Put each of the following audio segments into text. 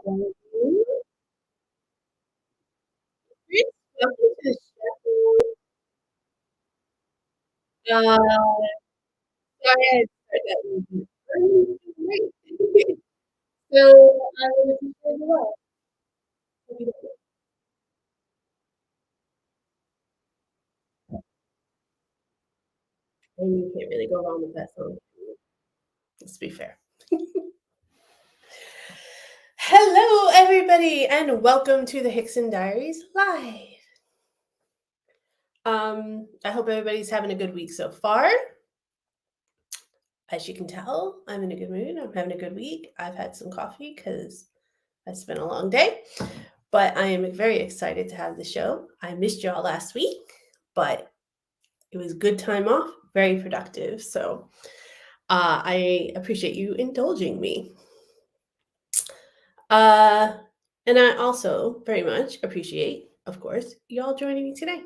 Mhm. Great. Welcome to the show. Sorry I started that movie. Great. So, I was just saying hello. And you can't really go wrong with that song. Let's be fair. Hello, everybody, and welcome to the Hickson Diaries Live. I hope everybody's having a good week so far. As you can tell, I'm in a good mood. I'm having a good week. I've had some coffee because it's been a long day, but I am very excited to have the show. I missed y'all last week, but it was good time off, very productive. So I appreciate you indulging me. Uh, and I also very much appreciate, of course, y'all joining me today.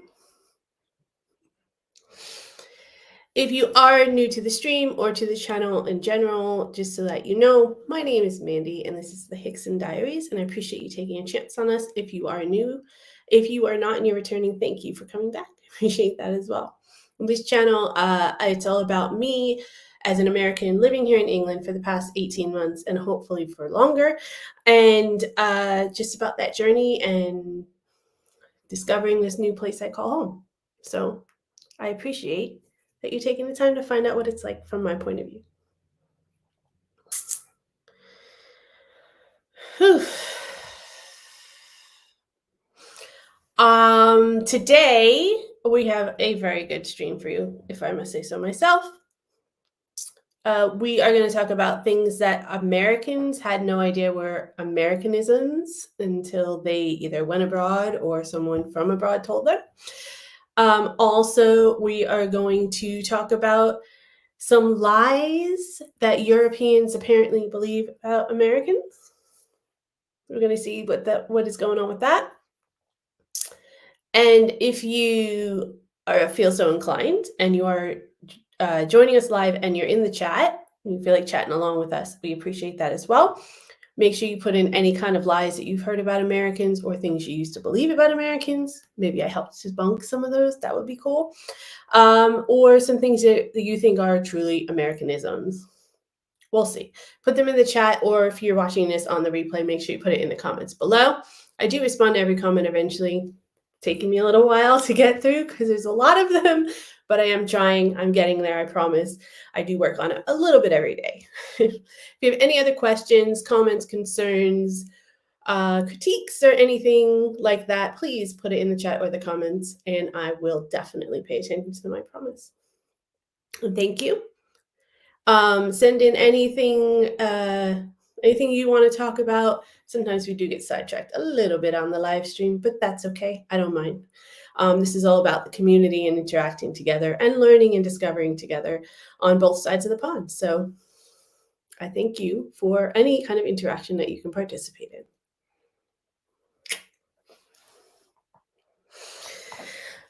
If you are new to the stream or to the channel in general, just to let you know, my name is Mandy and this is the Hickson Diaries, and I appreciate you taking a chance on us. If you are new, if you are not and you're returning, thank you for coming back. I appreciate that as well. On this channel, it's all about me as an American living here in England for the past 18 months and hopefully for longer, and just about that journey and discovering this new place I call home. So I appreciate that you're taking the time to find out what it's like from my point of view. Whew. Today we have a very good stream for you, if I must say so myself. We are going to talk about things that Americans had no idea were Americanisms until they either went abroad or someone from abroad told them. Also, we are going to talk about some lies that Europeans apparently believe about Americans. We're going to see what is going on with that. And if you feel so inclined and you are joining us live and you're in the chat, you feel like chatting along with us, we appreciate that as well. Make sure you put in any kind of lies that you've heard about Americans or things you used to believe about Americans. Maybe I helped debunk some of those. That would be cool. Or some things that you think are truly Americanisms. We'll see. Put them in the chat, or if you're watching this on the replay, make sure you put it in the comments below. I do respond to every comment eventually. Taking me a little while to get through because there's a lot of them, but I am trying. I'm getting there, I promise. I do work on it a little bit every day. If you have any other questions, comments, concerns, critiques, or anything like that, please put it in the chat or the comments, and I will definitely pay attention to them, I promise. And thank you. Send in anything you want to talk about. Sometimes we do get sidetracked a little bit on the live stream, but that's okay. I don't mind. This is all about the community and interacting together and learning and discovering together on both sides of the pond. So I thank you for any kind of interaction that you can participate in.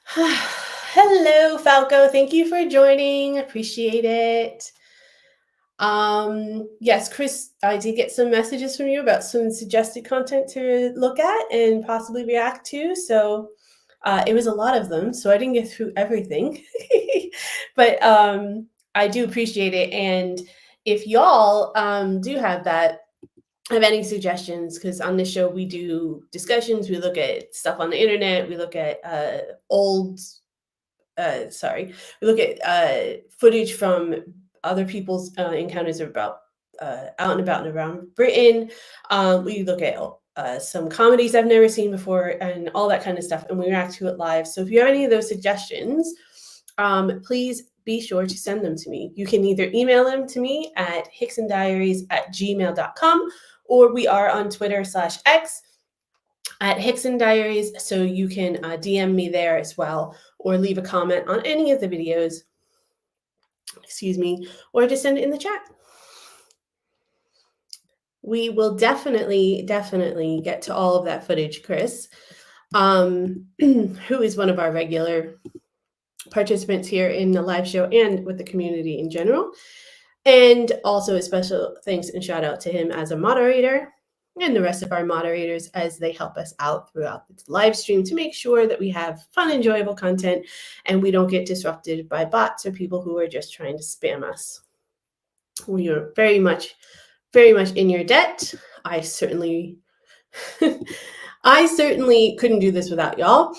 Hello, Falco. Thank you for joining. Appreciate it. Yes, Chris, I did get some messages from you about some suggested content to look at and possibly react to. So it was a lot of them, so I didn't get through everything, but I do appreciate it. And if y'all do have any suggestions, because on this show we do discussions, we look at stuff on the internet, we look at we look at footage from other people's encounters about out and about and around Britain. We look at some comedies I've never seen before and all that kind of stuff, and we react to it live. So if you have any of those suggestions, please be sure to send them to me. You can either email them to me at hicksondiaries@gmail.com, or we are on Twitter/X at Hickson Diaries, so you can DM me there as well, or leave a comment on any of the videos, or just send it in the chat. We will definitely get to all of that footage, Chris, who is one of our regular participants here in the live show and with the community in general. And also a special thanks and shout out to him as a moderator. and the rest of our moderators as they help us out throughout the live stream to make sure that we have fun, enjoyable content and we don't get disrupted by bots or people who are just trying to spam us. We are very much in your debt. I certainly couldn't do this without y'all.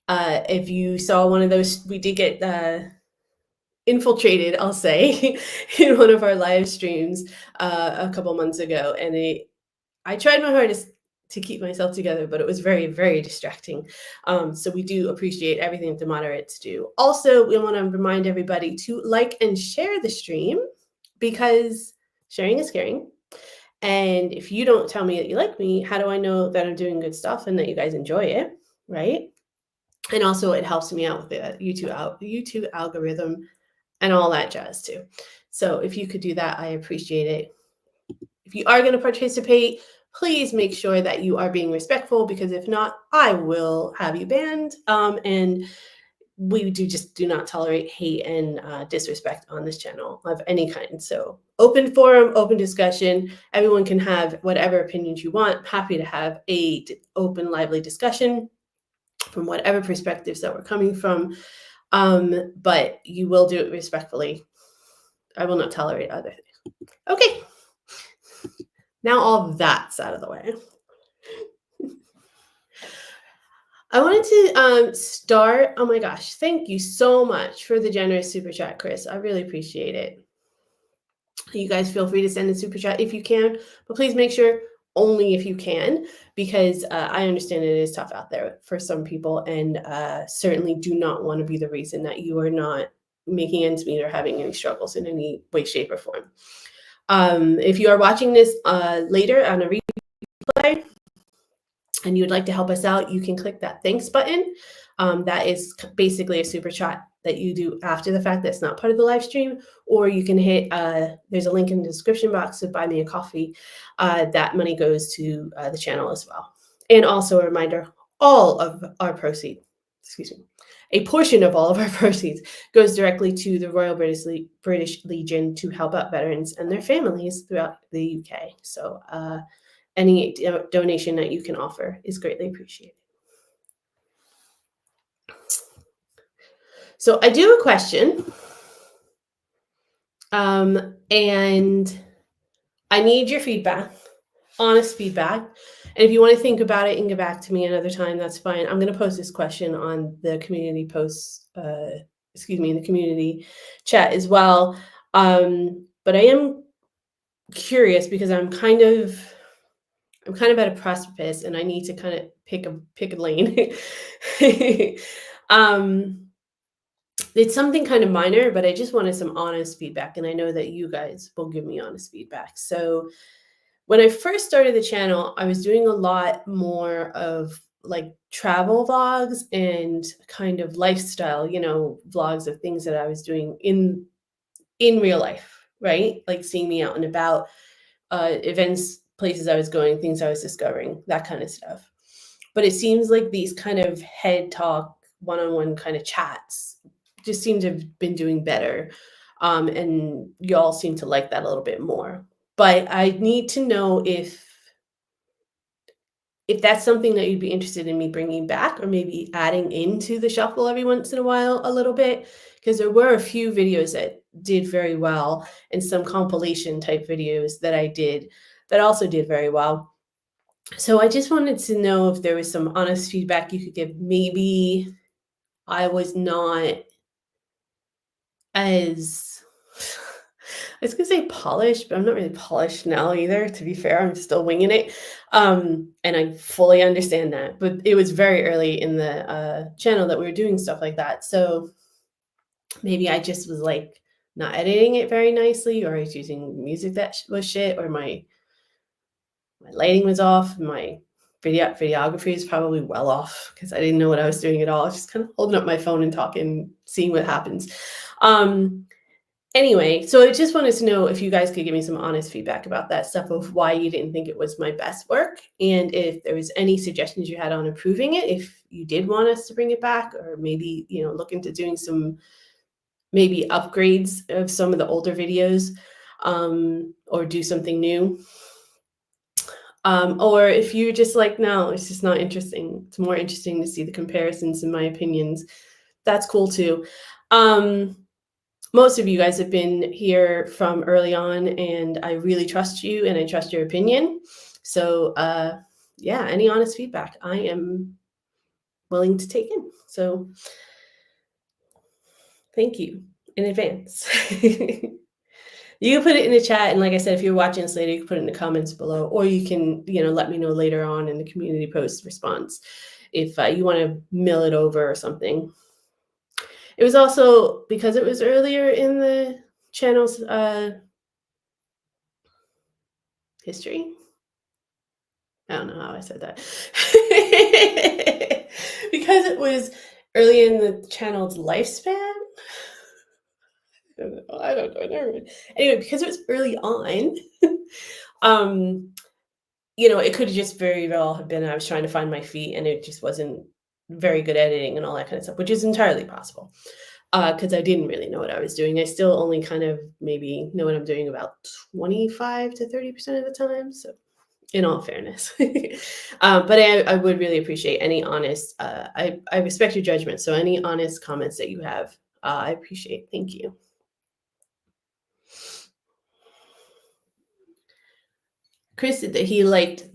If you saw one of those, we did get infiltrated, I'll say, in one of our live streams a couple months ago, and I tried my hardest to keep myself together, but it was very, very distracting. So we do appreciate everything that the moderates do. Also, we want to remind everybody to like and share the stream because sharing is caring. And if you don't tell me that you like me, how do I know that I'm doing good stuff and that you guys enjoy it, right? And also it helps me out with the YouTube algorithm and all that jazz too. So if you could do that, I appreciate it. If you are going to participate, please make sure that you are being respectful, because if not, I will have you banned. And we do not tolerate hate and disrespect on this channel of any kind. So open forum, open discussion. Everyone can have whatever opinions you want. Happy to have a open, lively discussion from whatever perspectives that we're coming from. But you will do it respectfully. I will not tolerate other things. Okay. Now all that's out of the way. I wanted to start. Oh my gosh, thank you so much for the generous super chat, Chris. I really appreciate it. You guys feel free to send a super chat if you can, but please make sure only if you can, because I understand it is tough out there for some people, and certainly do not want to be the reason that you are not making ends meet or having any struggles in any way, shape, or form. If you are watching this later on a replay and you would like to help us out, you can click that thanks button. That is basically a super chat that you do after the fact that's not part of the live stream, or you can hit, there's a link in the description box to buy me a coffee. That money goes to the channel as well. And also a reminder, all of our proceeds, a portion of all of our proceeds goes directly to the Royal British Legion to help out veterans and their families throughout the UK. So any donation that you can offer is greatly appreciated. So I do have a question, and I need your feedback, honest feedback. And if you want to think about it and get back to me another time, that's fine. I'm going to post this question on the community posts, in the community chat as well. But I am curious because I'm kind of at a precipice and I need to kind of pick a lane. It's something kind of minor, but I just wanted some honest feedback, and I know that you guys will give me honest feedback. So when I first started the channel, I was doing a lot more of like travel vlogs and kind of lifestyle, vlogs of things that I was doing in real life, right? Like seeing me out and about, events, places I was going, things I was discovering, that kind of stuff. But it seems like these kind of head talk, one-on-one kind of chats just seem to have been doing better. And y'all seem to like that a little bit more. But I need to know if that's something that you'd be interested in me bringing back, or maybe adding into the shuffle every once in a while a little bit, because there were a few videos that did very well and some compilation type videos that I did that also did very well. So I just wanted to know if there was some honest feedback you could give. Maybe I was not as, I was gonna say polished, but I'm not really polished now either, to be fair. I'm still winging it. And I fully understand that. But it was very early in the channel that we were doing stuff like that. So maybe I just was like not editing it very nicely, or I was using music that was shit, or my lighting was off, my videography is probably well off because I didn't know what I was doing at all. I was just kind of holding up my phone and talking, seeing what happens. Anyway, so I just wanted to know if you guys could give me some honest feedback about that stuff, of why you didn't think it was my best work, and if there was any suggestions you had on improving it, if you did want us to bring it back, or maybe, look into doing some maybe upgrades of some of the older videos, or do something new. Or if you're just like, no, it's just not interesting. It's more interesting to see the comparisons and my opinions. That's cool too. Um, Most of you guys have been here from early on, and I really trust you and I trust your opinion. So, yeah, any honest feedback I am willing to take in. So, thank you in advance. You can put it in the chat, and like I said, if you're watching this later, you can put it in the comments below, or you can, let me know later on in the community post response if you want to mill it over or something. It was also because it was earlier in the channel's history. I don't know how I said that. Because it was early in the channel's lifespan. I don't know. Anyway, because it was early on, um, it could just very well have been I was trying to find my feet and it just wasn't very good editing and all that kind of stuff, which is entirely possible. Because I didn't really know what I was doing. I still only kind of maybe know what I'm doing about 25 to 30% of the time. So, in all fairness, but I would really appreciate any honest. I respect your judgment, so any honest comments that you have, I appreciate. Thank you. Chris said that he liked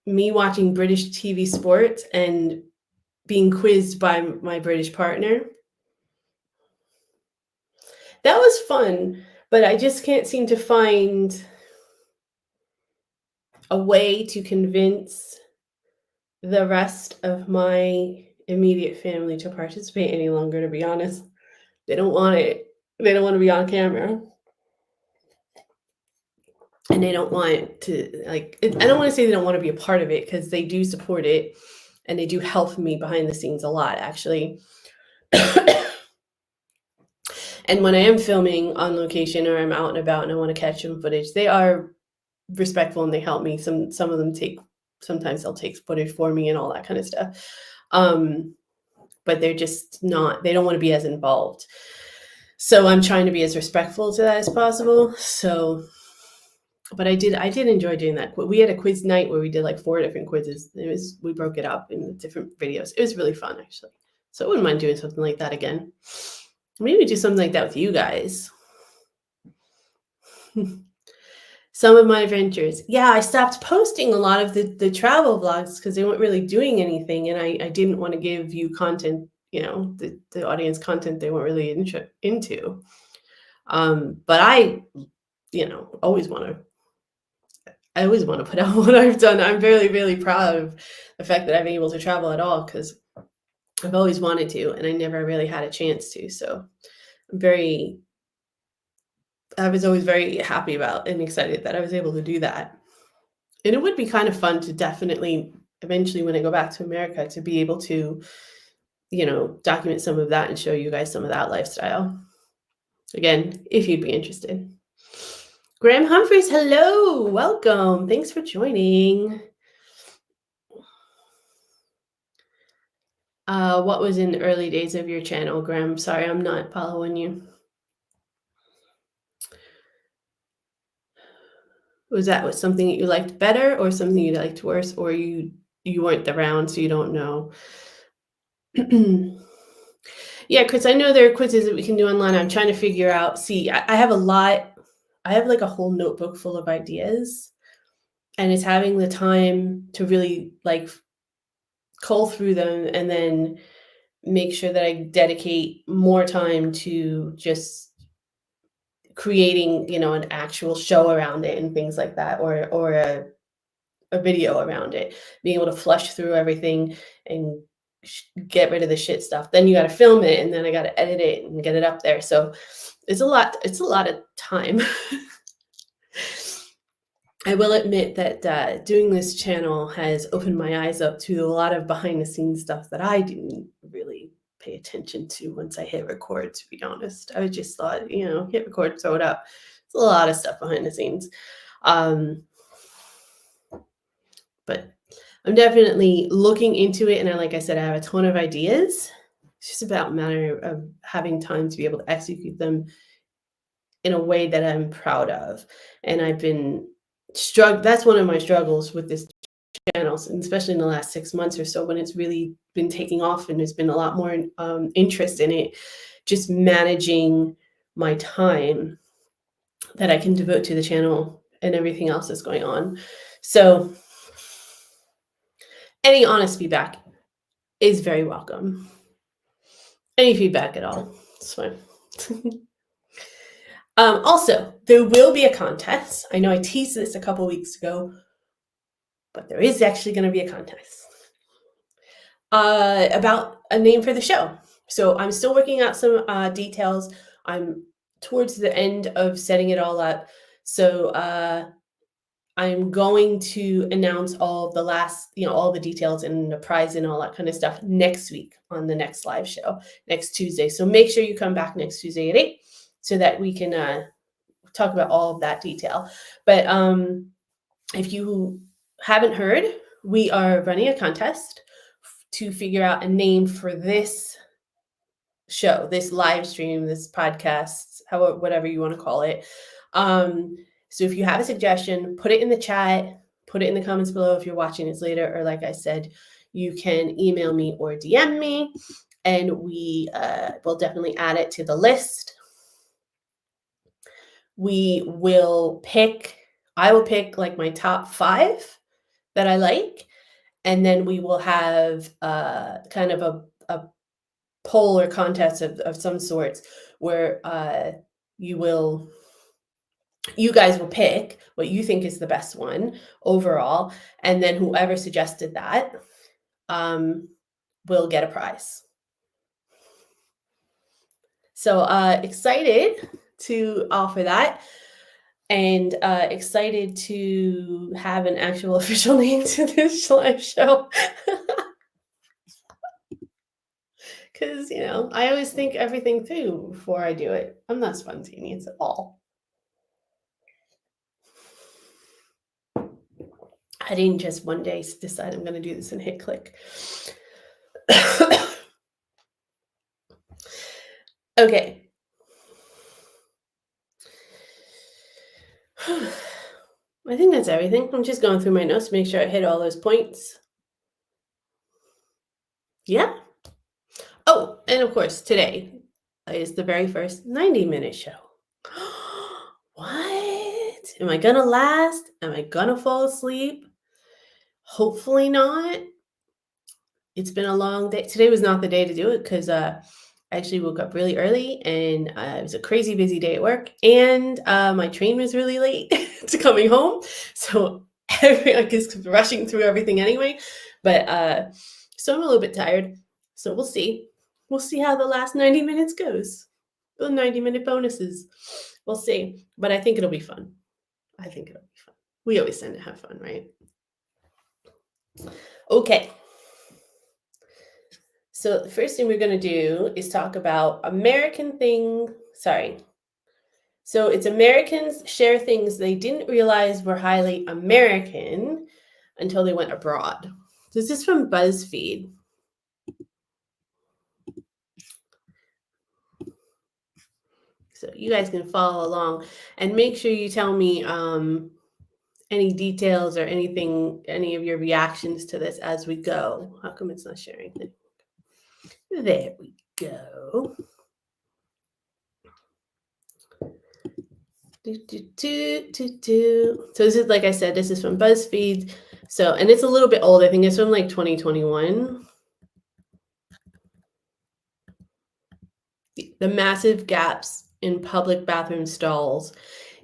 me watching British TV sports and being quizzed by my British partner. That was fun, but I just can't seem to find a way to convince the rest of my immediate family to participate any longer, to be honest. They don't want it. They don't want to be on camera. And they don't want to, I don't want to say they don't want to be a part of it because they do support it and they do help me behind the scenes a lot, actually. And when I am filming on location or I'm out and about and I want to catch some footage, they are respectful and they help me. Some of them sometimes they'll take footage for me and all that kind of stuff. But they're just not, they don't want to be as involved. So I'm trying to be as respectful to that as possible. So, but I did enjoy doing that. We had a quiz night where we did like 4 different quizzes. We broke it up in different videos. It was really fun, actually. So I wouldn't mind doing something like that again. Maybe do something like that with you guys. Some of my adventures. Yeah, I stopped posting a lot of the travel vlogs because they weren't really doing anything, and I didn't want to give you content, the audience content they weren't really into. But I always want to put out what I've done. I'm very, really proud of the fact that I've been able to travel at all because I've always wanted to, and I never really had a chance to. So I was always very happy about and excited that I was able to do that. And it would be kind of fun to definitely eventually when I go back to America to be able to, document some of that and show you guys some of that lifestyle. Again, if you'd be interested. Graham Humphreys, hello, welcome. Thanks for joining. What was in the early days of your channel, Graham? Sorry, I'm not following you. Was that something that you liked better or something you liked worse, or you weren't around, so you don't know? Yeah, Chris, I know there are quizzes that we can do online. I'm trying to figure out. See, I have a lot. I have like a whole notebook full of ideas, and it's having the time to really cull through them and then make sure that I dedicate more time to just creating, an actual show around it and things like that, or a video around it, being able to flush through everything and get rid of the shit stuff. Then you got to film it, and then I got to edit it and get it up there. So it's a lot of time. I will admit that doing this channel has opened my eyes up to a lot of behind the scenes stuff that I didn't really pay attention to once I hit record, to be honest. I just thought, hit record, throw it up. It's a lot of stuff behind the scenes. But I'm definitely looking into it. And like I said, I have a ton of ideas. It's just about a matter of having time to be able to execute them in a way that I'm proud of. And I've been that's one of my struggles with this channel, and especially in the last 6 months or so when it's really been taking off and there's been a lot more interest in it, just managing my time that I can devote to the channel and everything else that's going on. So any honest feedback is very welcome. Any feedback at all, it's fine. Also, there will be a contest. I know I teased this a couple weeks ago, but there is actually going to be a contest about a name for the show. So I'm still working out some details. I'm towards the end of setting it all up. So I'm going to announce all the last, all the details and the prize and all that kind of stuff next week on the next live show, next Tuesday. So make sure you come back next Tuesday at 8 so that we can talk about all of that detail. But if you haven't heard, we are running a contest to figure out a name for this show, this live stream, this podcast, however, whatever you want to call it. So if you have a suggestion, put it in the chat, put it in the comments below if you're watching this later, or like I said, you can email me or DM me, and we will definitely add it to the list. I will pick like my top 5 that I like, and then we will have kind of a poll or contest of some sorts where you guys will pick what you think is the best one overall, and then whoever suggested that will get a prize. So excited to offer that, and excited to have an actual official name to this live show. Because, I always think everything through before I do it. I'm not spontaneous at all. I didn't just one day decide I'm going to do this and hit click. Okay. I think that's everything. I'm just going through my notes to make sure I hit all those points. Yeah. Oh, and of course, today is the very first 90-minute show. What? Am I going to last? Am I going to fall asleep? Hopefully not. It's been a long day. Today was not the day to do it because I actually woke up really early, and it was a crazy busy day at work, and my train was really late to coming home. So I was rushing through everything anyway. But so I'm a little bit tired. So we'll see. We'll see how the last 90 minutes goes. The 90-minute bonuses. We'll see. But I think it'll be fun. We always tend to have fun, right? Okay. So the first thing we're going to do is talk about So it's Americans share things they didn't realize were highly American until they went abroad. This is from BuzzFeed. So you guys can follow along and make sure you tell me any details or anything, any of your reactions to this as we go. How come it's not sharing? There we go. So this is, like I said, this is from BuzzFeed. So, and it's a little bit old. I think it's from like 2021. The massive gaps in public bathroom stalls.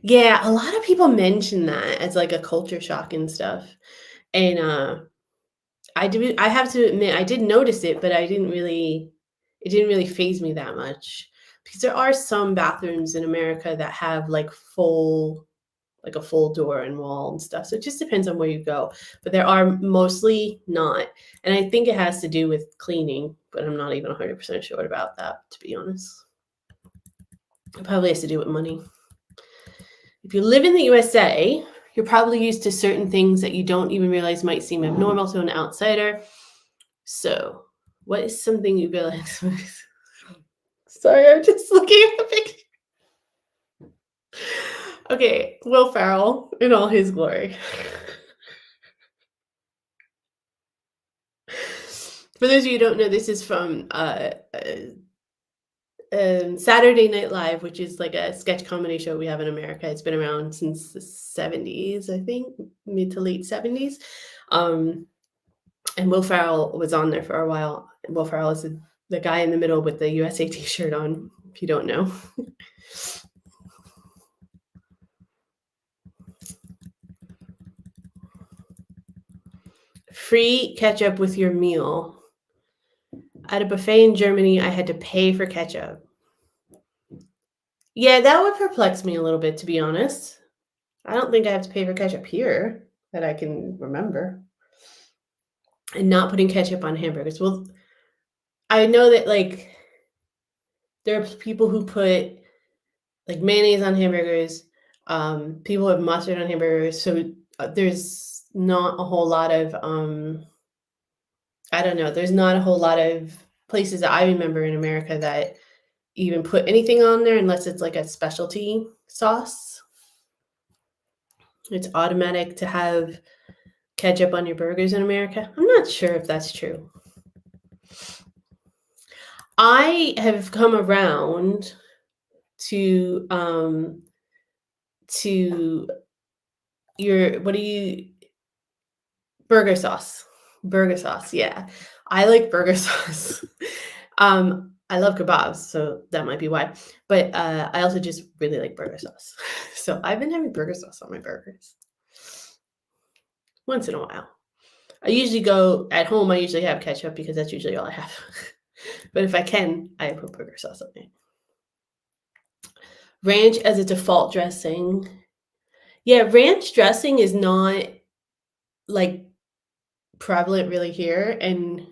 Yeah, a lot of people mention that as like a culture shock and stuff. And I have to admit, I did notice it, but it didn't really faze me that much. Because there are some bathrooms in America that have like a full door and wall and stuff. So it just depends on where you go. But there are mostly not. And I think it has to do with cleaning, but I'm not even 100% sure about that, to be honest. It probably has to do with money. If you live in the USA, you're probably used to certain things that you don't even realize might seem abnormal to an outsider. So what is something you realize? Sorry, I'm just looking at the picture. Okay, Will Ferrell in all his glory. For those of you who don't know, this is from Saturday Night Live, which is like a sketch comedy show we have in America. It's been around since the 70s, I think, mid to late 70s. And Will Ferrell was on there for a while. Will Ferrell is the guy in the middle with the USA t-shirt on, if you don't know. Free ketchup with your meal. At a buffet in Germany, I had to pay for ketchup. Yeah, that would perplex me a little bit, to be honest. I don't think I have to pay for ketchup here that I can remember. And not putting ketchup on hamburgers. Well, I know that like there are people who put like mayonnaise on hamburgers. People have mustard on hamburgers. So there's not a whole lot of I don't know. There's not a whole lot of places that I remember in America that even put anything on there unless it's like a specialty sauce. It's automatic to have ketchup on your burgers in America. I'm not sure if that's true. I have come around to your burger sauce. Burger sauce, yeah. I like burger sauce. I love kebabs, so that might be why. But I also just really like burger sauce. So I've been having burger sauce on my burgers once in a while. I usually go at home, I usually have ketchup because that's usually all I have. But if I can, I put burger sauce on it. Ranch as a default dressing. Yeah, ranch dressing is not like prevalent really here, and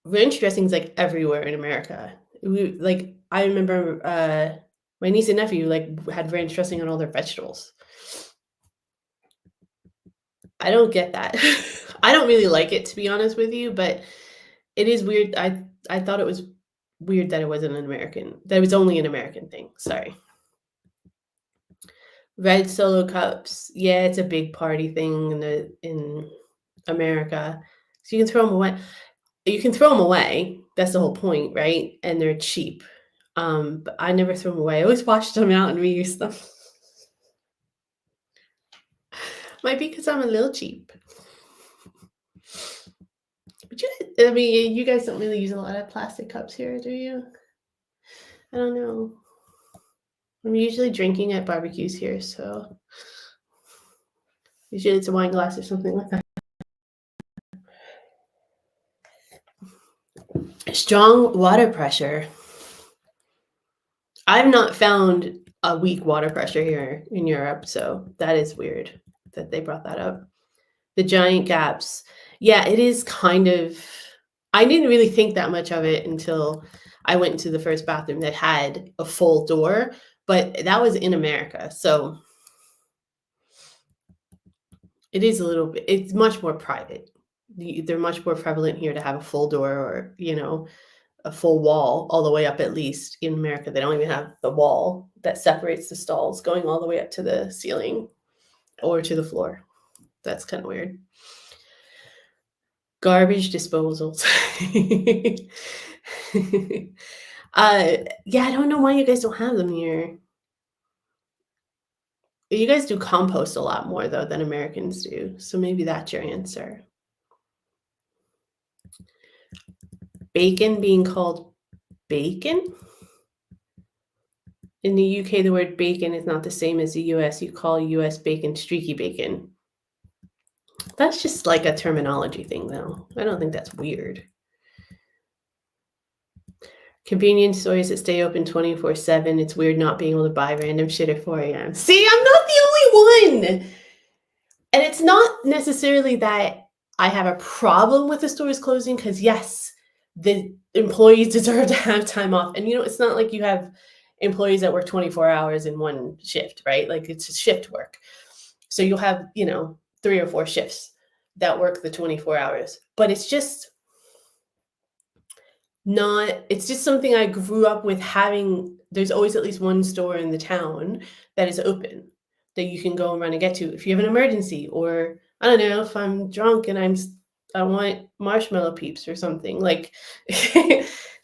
ranch dressing's like everywhere in America. I remember my niece and nephew like had ranch dressing on all their vegetables. I don't get that. I don't really like it, to be honest with you, but it is weird. I thought it was weird that it wasn't an American, that it was only an American thing. Sorry. Red Solo cups. Yeah, it's a big party thing in America. So you can throw them away. You can throw them away. That's the whole point, right? And they're cheap. But I never threw them away. I always washed them out and reused them. Might be because I'm a little cheap. But I mean, you guys don't really use a lot of plastic cups here, do you? I don't know. I'm usually drinking at barbecues here, so usually it's a wine glass or something like that. Strong water pressure. I've not found a weak water pressure here in Europe, so that is weird that they brought that up. The giant gaps. Yeah, it is kind of I didn't really think that much of it until I went into the first bathroom that had a full door, but that was in America. So it is a little bit it's much more private. They're much more prevalent here to have a full door or, a full wall all the way up at least. In America, they don't even have the wall that separates the stalls going all the way up to the ceiling or to the floor. That's kind of weird. Garbage disposals. Yeah, I don't know why you guys don't have them here. You guys do compost a lot more though than Americans do, so maybe that's your answer. Bacon being called bacon? In the UK, the word bacon is not the same as the US. You call US bacon streaky bacon. That's just like a terminology thing, though. I don't think that's weird. Convenience stores that stay open 24/7. It's weird not being able to buy random shit at 4 a.m. See, I'm not the only one. And it's not necessarily that I have a problem with the stores closing, because yes, the employees deserve to have time off. And it's not like you have employees that work 24 hours in one shift, right? Like it's a shift work. So you'll have, 3 or 4 shifts that work the 24 hours. But it's just it's just something I grew up with having. There's always at least one store in the town that is open that you can go and run and get to if you have an emergency, or I don't know, if I'm drunk and I want marshmallow peeps or something like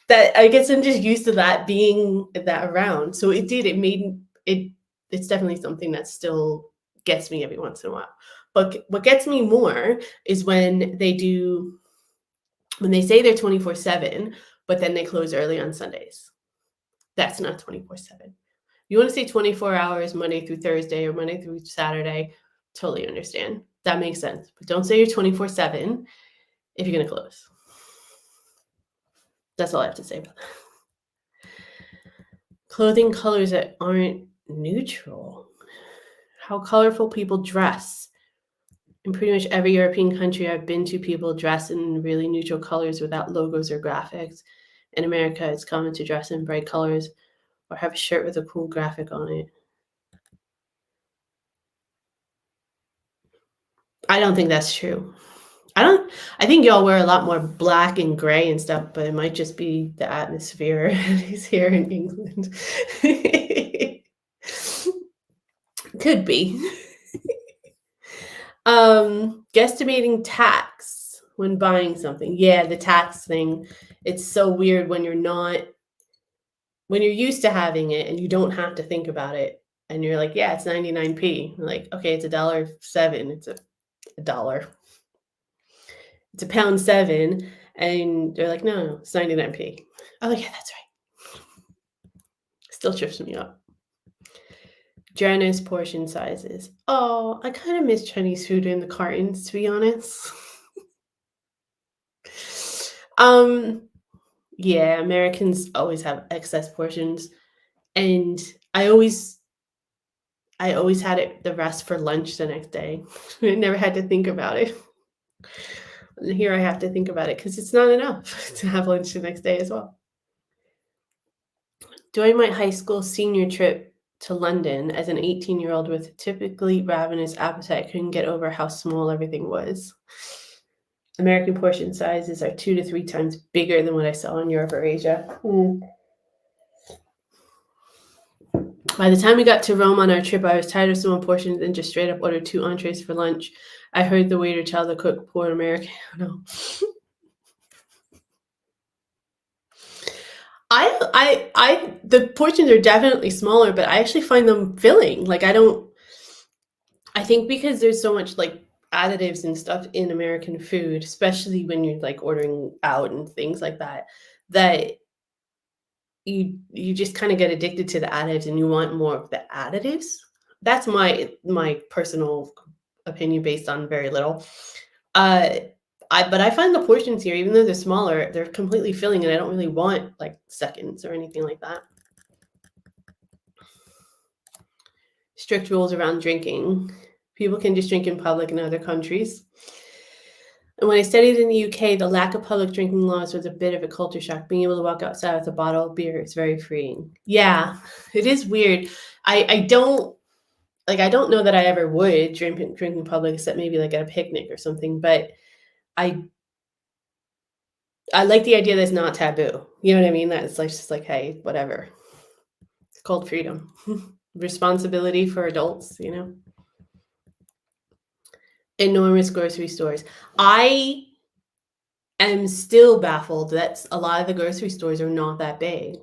that. I guess I'm just used to that being that around. So it made it it's definitely something that still gets me every once in a while. But what gets me more is when they say they're 24/7, but then they close early on Sundays. That's not 24/7. You want to say 24 hours Monday through Thursday or Monday through Saturday, totally understand. That makes sense. But don't say you're 24/7 if you're going to close. That's all I have to say about that. Clothing colors that aren't neutral. How colorful people dress. In pretty much every European country I've been to, people dress in really neutral colors without logos or graphics. In America, it's common to dress in bright colors or have a shirt with a cool graphic on it. I don't think that's true. I think y'all wear a lot more black and gray and stuff, but it might just be the atmosphere is here in England. Could be. Guesstimating tax when buying something. Yeah, the tax thing. It's so weird when you're used to having it and you don't have to think about it. And you're like, yeah, it's 99p. Like, okay, it's $1.07. It's a dollar. It's a pound seven. And they're like, no, it's 99p. Oh, yeah, that's right. Still trips me up. Generous portion sizes. Oh, I kind of miss Chinese food in the cartons, to be honest. um, yeah, Americans always have excess portions, and I always had the rest for lunch the next day. I never had to think about it. And here I have to think about it because it's not enough to have lunch the next day as well. During my high school senior trip to London as an 18-year-old with a typically ravenous appetite, I couldn't get over how small everything was. American portion sizes are 2 to 3 times bigger than what I saw in Europe or Asia. By the time we got to Rome on our trip, I was tired of small portions and just straight up ordered 2 entrees for lunch. I heard the waiter tell the cook, poor Americano. The portions are definitely smaller, but I actually find them filling. Like I think because there's so much like additives and stuff in American food, especially when you're like ordering out and things like that, that you just kind of get addicted to the additives and you want more of the additives. That's my personal opinion based on very little. Uh but I find the portions here, even though they're smaller, they're completely filling and I don't really want like seconds or anything like that. Strict rules around drinking. People can just drink in public in other countries. And when I studied in the UK, the lack of public drinking laws was a bit of a culture shock. Being able to walk outside with a bottle of beer is very freeing. Yeah, it is weird. I don't know that I ever would drink in public except maybe like at a picnic or something, but I I like the idea that it's not taboo. You know what I mean? That it's like just like, hey, whatever. It's called freedom. Responsibility for adults, you know? Enormous grocery stores. I am still baffled that a lot of the grocery stores are not that big.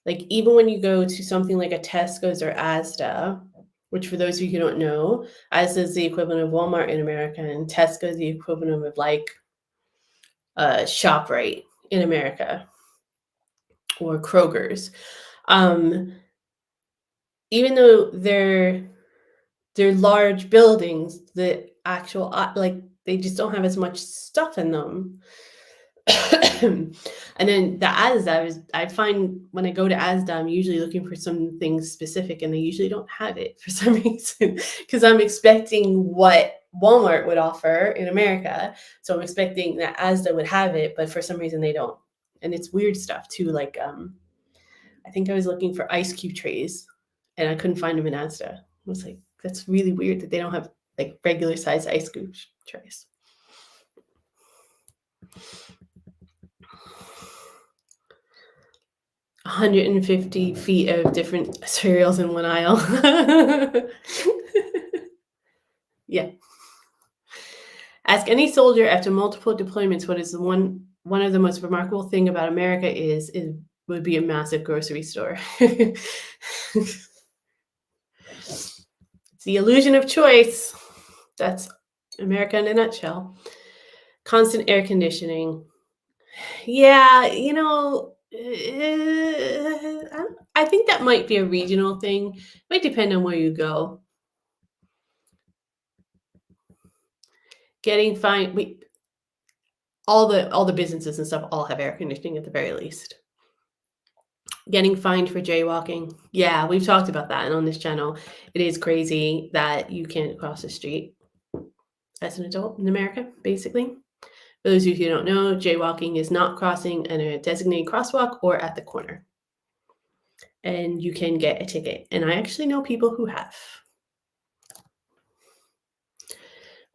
Like, even when you go to something like a Tesco's or Asda, which for those of you who don't know, Asda is the equivalent of Walmart in America, and Tesco is the equivalent of like ShopRite in America or Kroger's. Even though they're large buildings, the actual like they just don't have as much stuff in them. And then the Asda I find when I go to Asda, I'm usually looking for something specific, and they usually don't have it for some reason because I'm expecting what Walmart would offer in America. So I'm expecting that Asda would have it, but for some reason they don't. And it's weird stuff too. Like I think I was looking for ice cube trays, and I couldn't find them in Asda. I was like, that's really weird that they don't have like regular size ice cube trays. 150 feet of different cereals in one aisle. Yeah. Ask any soldier after multiple deployments what is one of the most remarkable thing about America is it would be a massive grocery store. It's the illusion of choice. That's America in a nutshell. Constant air conditioning. Yeah, I think that might be a regional thing. Might depend on where you go. Getting fined. All the businesses and stuff all have air conditioning at the very least. Getting fined for jaywalking. Yeah, we've talked about that on this channel. It is crazy that you can't cross the street as an adult in America, basically. For those of you who don't know, jaywalking is not crossing in a designated crosswalk or at the corner. And you can get a ticket. And I actually know people who have.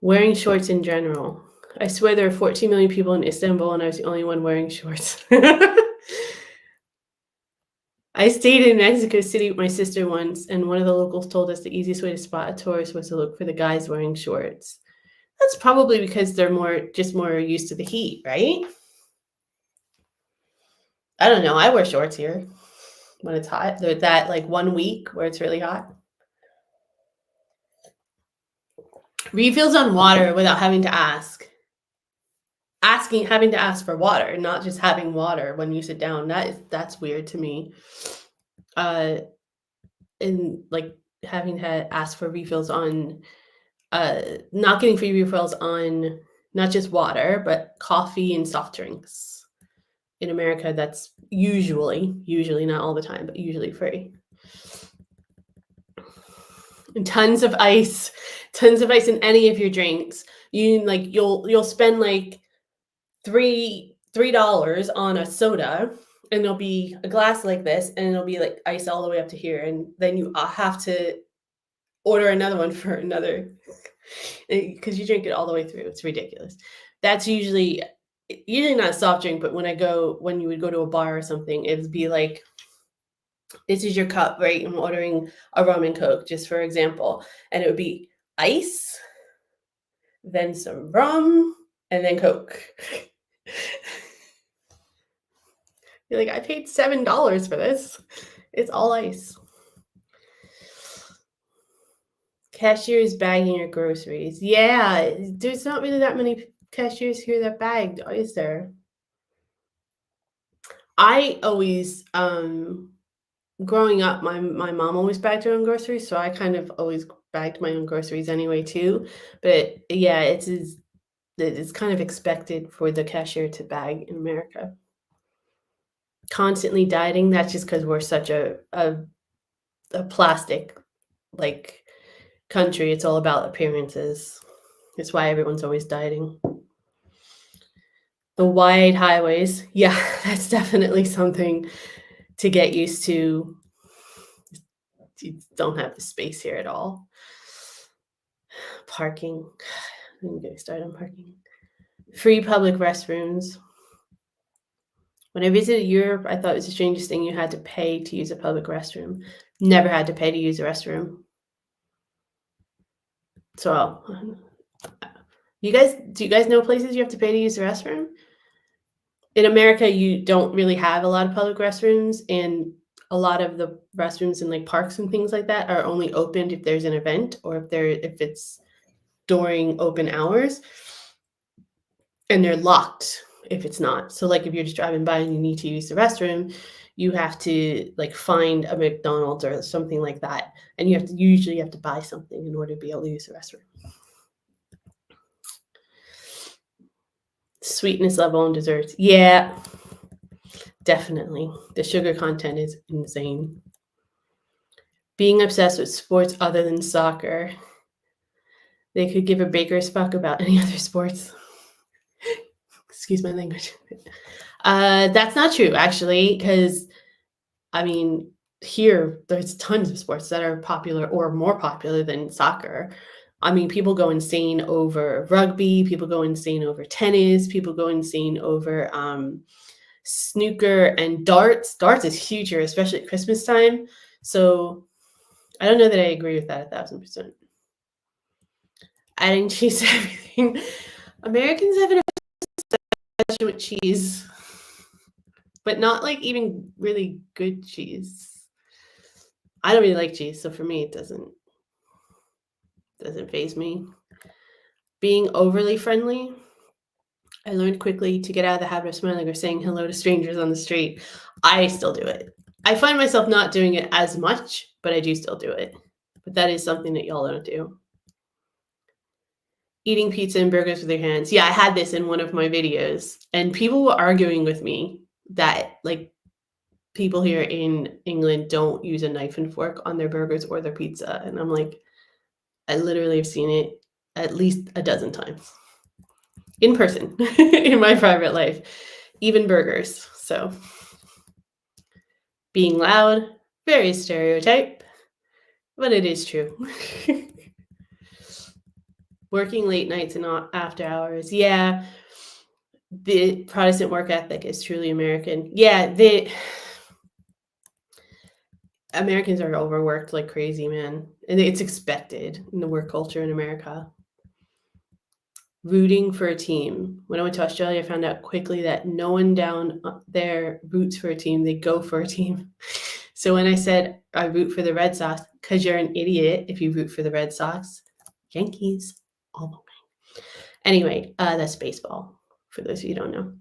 Wearing shorts in general. I swear there are 14 million people in Istanbul and I was the only one wearing shorts. I stayed in Mexico City with my sister once, and one of the locals told us the easiest way to spot a tourist was to look for the guys wearing shorts. That's probably because they're more used to the heat, right? I don't know. I wear shorts here when it's hot. There's that like 1 week where it's really hot. Refills on water without having to ask. Having to ask for water, not just having water when you sit down. That's weird to me. And like having to ask for refills on not getting free refills on not just water, but coffee and soft drinks. In America, that's usually not all the time, but usually free. And tons of ice in any of your drinks. You'll spend like $3 on a soda, and there'll be a glass like this, and it'll be like ice all the way up to here, and then you have to order another one for another because you drink it all the way through. It's ridiculous. That's usually not a soft drink, but when you would go to a bar or something, it would be like, this is your cup, right? I'm ordering a rum and Coke, just for example, and it would be ice, then some rum, and then Coke. You're like, I paid $7 for this. It's all ice. Cashiers bagging your groceries. Yeah, there's not really that many cashiers here that bagged, is there? I always, growing up, my mom always bagged her own groceries, so I kind of always bagged my own groceries anyway too. But yeah, it's kind of expected for the cashier to bag in America. Constantly dieting, that's just because we're such a plastic like country. It's all about appearances. That's why everyone's always dieting. The wide highways, yeah, that's definitely something to get used to. You don't have the space here at all. Parking. I'm getting started on parking. Free public restrooms. When I visited Europe, I thought it was the strangest thing you had to pay to use a public restroom. Never had to pay to use a restroom. So, do you guys know places you have to pay to use the restroom? In America, you don't really have a lot of public restrooms, and a lot of the restrooms in like parks and things like that are only opened if there's an event or if it's during open hours, and they're locked if it's not. So like if you're just driving by and you need to use the restroom, you have to like find a McDonald's or something like that, and you usually have to buy something in order to be able to use the restroom. Sweetness level on desserts. Yeah, definitely. The sugar content is insane. Being obsessed with sports other than soccer. They could give a baker's fuck about any other sports. Excuse my language. That's not true, actually, because, I mean, here, there's tons of sports that are popular or more popular than soccer. I mean, people go insane over rugby, people go insane over tennis, people go insane over snooker, and darts. Darts is huge here, especially at Christmas time. So I don't know that I agree with that 1,000%. Adding cheese to everything. Americans have an obsession with cheese, but not like even really good cheese. I don't really like cheese, so for me, it doesn't faze me. Being overly friendly. I learned quickly to get out of the habit of smiling or saying hello to strangers on the street. I still do it. I find myself not doing it as much, but I do still do it. But that is something that y'all don't do. Eating pizza and burgers with your hands. Yeah, I had this in one of my videos, and people were arguing with me that like people here in England don't use a knife and fork on their burgers or their pizza. And I'm like, I literally have seen it at least a dozen times in person in my private life, even burgers. So being loud, very stereotype, but it is true. Working late nights and not after hours. Yeah, the Protestant work ethic is truly American. Yeah, the Americans are overworked like crazy, man. And it's expected in the work culture in America. Rooting for a team. When I went to Australia, I found out quickly that no one down there roots for a team. They go for a team. So when I said I root for the Red Sox, because you're an idiot if you root for the Red Sox, Yankees all the way. Anyway, that's baseball, for those of you who don't know.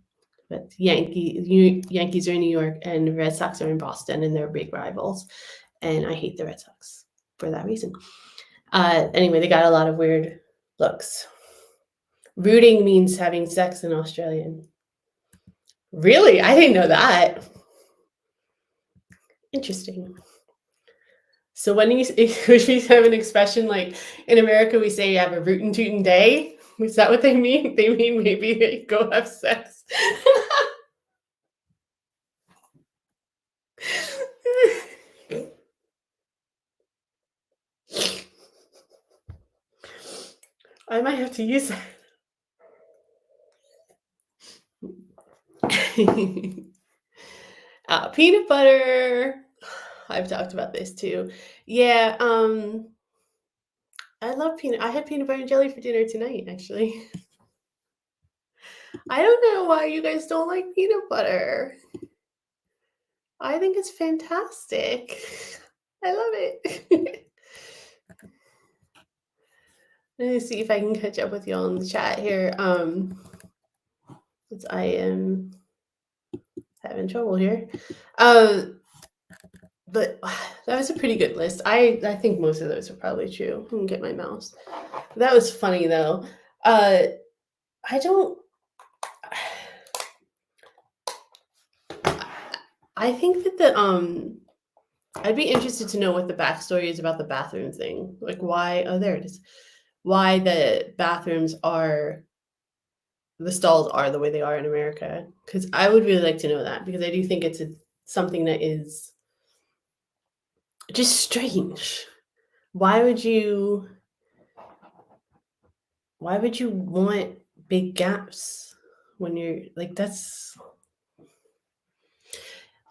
But Yankees are in New York and the Red Sox are in Boston, and they're big rivals. And I hate the Red Sox for that reason. Anyway, they got a lot of weird looks. Rooting means having sex in Australian. Really? I didn't know that. Interesting. So when we have an expression like in America, we say you have a rootin' tootin' day. Is that what they mean? They mean maybe they go have sex. I might have to use that. Peanut butter. I've talked about this too. Yeah, I love I had peanut butter and jelly for dinner tonight, actually. I don't know why you guys don't like peanut butter. I think it's fantastic. I love it. Let me see if I can catch up with y'all in the chat here. Since I am having trouble here. But that was a pretty good list. I think most of those are probably true. I can get my mouse. That was funny though. I don't. I think that I'd be interested to know what the backstory is about the bathroom thing. Like why? Oh, there it is. Why the bathrooms are. The stalls are the way they are in America, because I would really like to know that, because I do think it's something that is just strange. Why would you want big gaps when you're like, that's,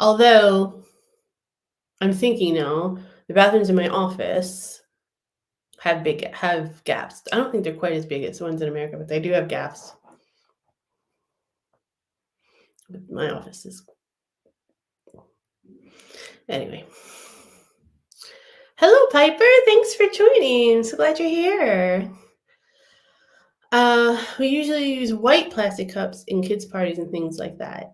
although I'm thinking now, the bathrooms in my office have gaps. I don't think they're quite as big as the ones in America, but they do have gaps. But my office is anyway. Hello, Piper. Thanks for joining. So glad you're here. We usually use white plastic cups in kids' parties and things like that.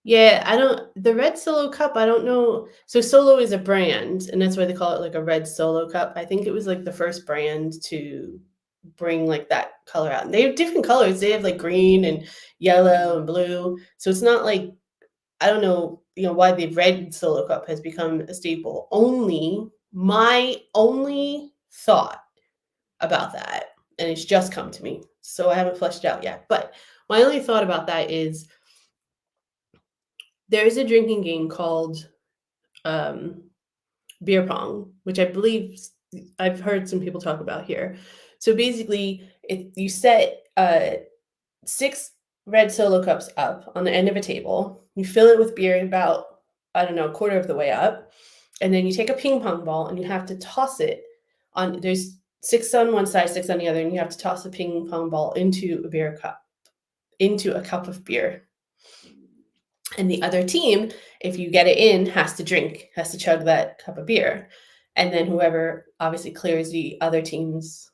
Yeah, the red Solo cup, I don't know. So Solo is a brand, and that's why they call it like a red Solo cup. I think it was like the first brand to bring like that color out. And they have different colors. They have like green and yellow and blue. So it's not like, I don't know, why the red Solo cup has become a staple. My only thought about that, and it's just come to me, so I haven't fleshed it out yet, but my only thought about that is there is a drinking game called beer pong, which I believe I've heard some people talk about here. So basically, you set 6 red Solo cups up on the end of a table. You fill it with beer about, I don't know, a quarter of the way up. And then you take a ping pong ball and you have to toss it on, there's 6 on one side, 6 on the other, and you have to toss a ping pong ball into a beer cup, into a cup of beer. And the other team, if you get it in, has to drink, has to chug that cup of beer. And then whoever obviously clears the other team's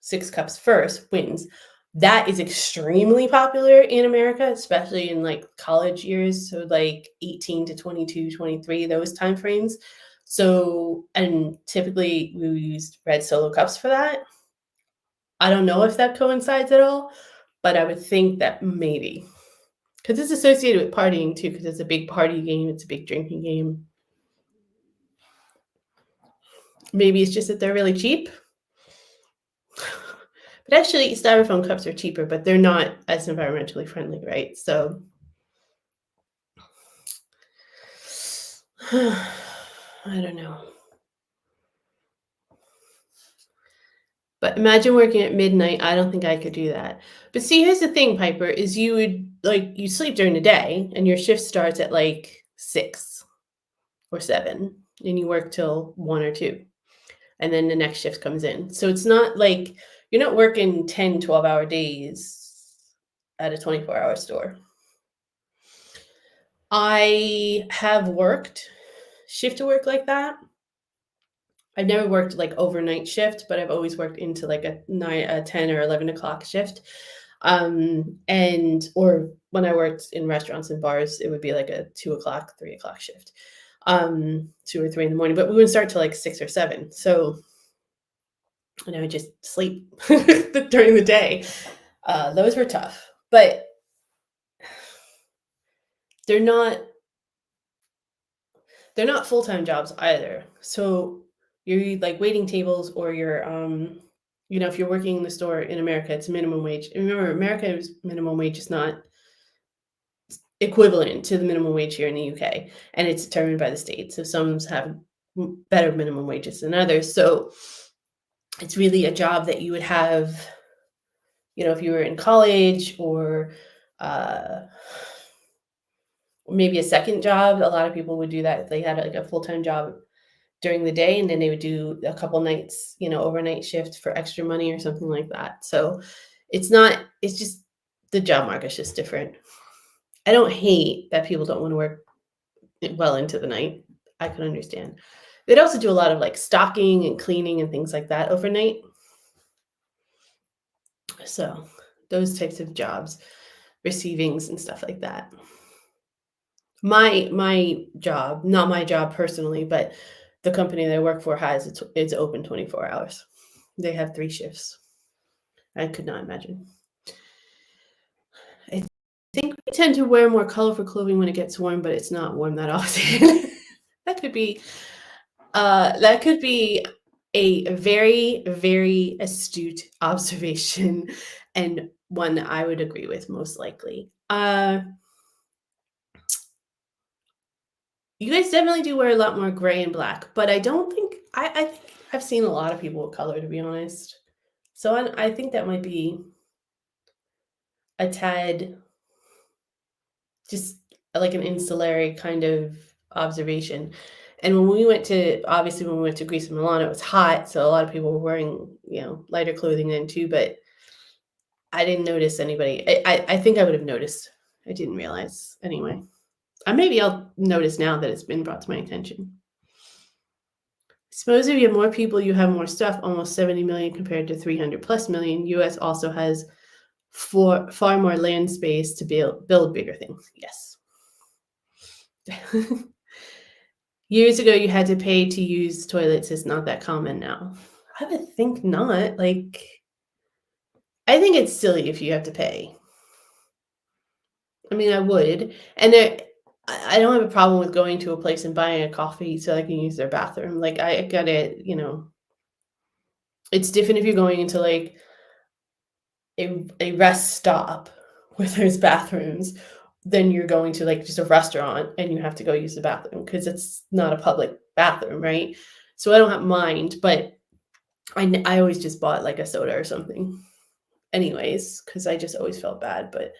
6 cups first wins. That is extremely popular in America, especially in like college years. So like 18 to 22, 23, those time frames. So, and typically we used red Solo cups for that. I don't know if that coincides at all, but I would think that maybe. Because it's associated with partying too, because it's a big party game, it's a big drinking game. Maybe it's just that they're really cheap. But actually, styrofoam cups are cheaper, but they're not as environmentally friendly, right? So I don't know. But imagine working at midnight. I don't think I could do that. But see, here's the thing, Piper, is you would like you sleep during the day and your shift starts at like 6 or 7 and you work till 1 or 2. And then the next shift comes in. So it's not like you're not working 10, 12-hour days at a 24-hour store. I have worked shift to work like that. I've never worked like overnight shift, but I've always worked into like a 10 or 11 o'clock shift. And or when I worked in restaurants and bars, it would be like a 2 o'clock, 3 o'clock shift, 2 or 3 in the morning. But we wouldn't start till like 6 or 7. So, and I would just sleep during the day. Those were tough, but they're not full-time jobs either. So you're like waiting tables or you're if you're working in the store in America, it's minimum wage. And remember, America's minimum wage is not equivalent to the minimum wage here in the UK, and it's determined by the state. So some have better minimum wages than others. So it's really a job that you would have, if you were in college or maybe a second job. A lot of people would do that if they had like a full-time job during the day, and then they would do a couple nights, overnight shift for extra money or something like that. So it's just the job market's just different. I don't hate that people don't want to work well into the night. I can understand. They'd also do a lot of like stocking and cleaning and things like that overnight. So those types of jobs, receivings and stuff like that. My job, not my job personally, but the company that I work for has it's open 24 hours. They have 3 shifts. I could not imagine. I think we tend to wear more colorful clothing when it gets warm, but it's not warm that often. That could be a very, very astute observation and one I would agree with most likely. You guys definitely do wear a lot more gray and black, but I don't think I think I've seen a lot of people of color, to be honest. So I think that might be a tad just like an insular kind of observation. And when we went to Greece and Milan, it was hot, so a lot of people were wearing, lighter clothing then too, but I didn't notice anybody. I think I would have noticed. I didn't realize anyway. Maybe I'll notice now that it's been brought to my attention. Suppose if you have more people, you have more stuff, almost 70 million compared to 300 plus million. US also has far more land space to build bigger things. Yes. Years ago, you had to pay to use toilets. It's not that common now. I would think not. Like, I think it's silly if you have to pay. I mean, I would. And I don't have a problem with going to a place and buying a coffee so I can use their bathroom. Like, I got it, it's different if you're going into like a rest stop where there's bathrooms than you're going to like just a restaurant and you have to go use the bathroom because it's not a public bathroom, right? So I don't have mind, but I always just bought like a soda or something anyways because I just always felt bad. But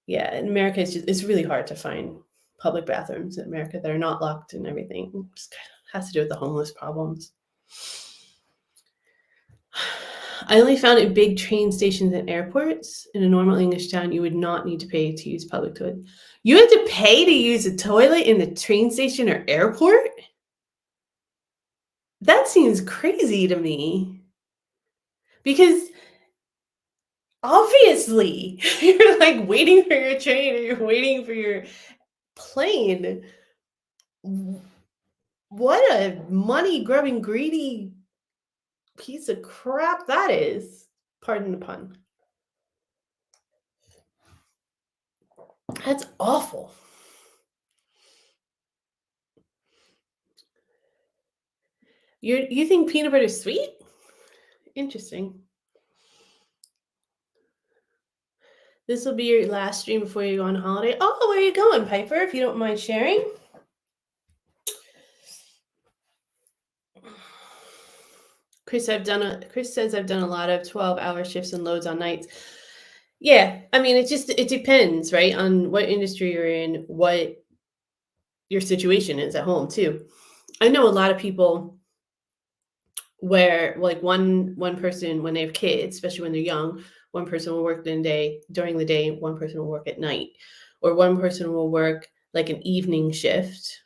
Yeah, in America, it's really hard to find public bathrooms in America that are not locked and everything. It just kind of has to do with the homeless problems. I only found it big train stations and airports. In a normal English town, you would not need to pay to use public toilet. You had to pay to use a toilet in the train station or airport? That seems crazy to me because obviously you're like waiting for your train or you're waiting for your plane. What a money grubbing, greedy piece of crap that is. Pardon the pun. That's awful. You think peanut butter is sweet? Interesting. This will be your last stream before you go on holiday. Oh, where are you going, Piper? If you don't mind sharing. Chris says I've done a lot of 12-hour shifts and loads on nights. Yeah, I mean it depends, right? On what industry you're in, what your situation is at home too. I know a lot of people where like one person when they have kids, especially when they're young, one person will work during the day, one person will work at night, or one person will work like an evening shift.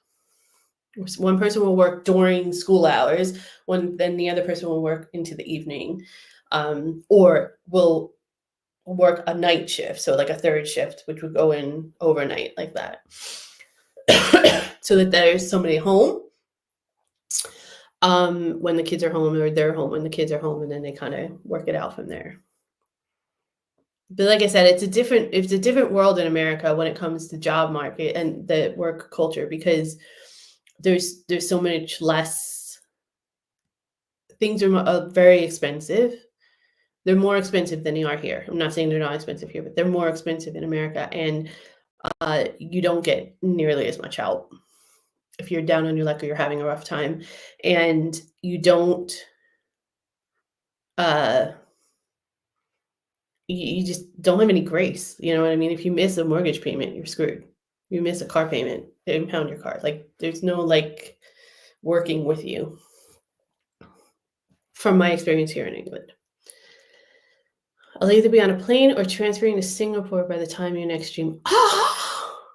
One person will work during school hours, then the other person will work into the evening, or will work a night shift, so like a third shift, which would go in overnight like that, so that there's somebody home when the kids are home, or they're home when the kids are home, and then they kind of work it out from there. But like I said, it's a different world in America when it comes to job market and the work culture, because there's so much less. Things are very expensive. They're more expensive than they are here. I'm not saying they're not expensive here, but they're more expensive in America, and you don't get nearly as much help if you're down on your luck or you're having a rough time, and you don't. Uh, you just don't have any grace. You know what I mean? If you miss a mortgage payment, you're screwed. You miss a car payment, they impound your car. Like there's no like working with you. From my experience here in England, I'll either be on a plane or transferring to Singapore by the time your next stream. Oh,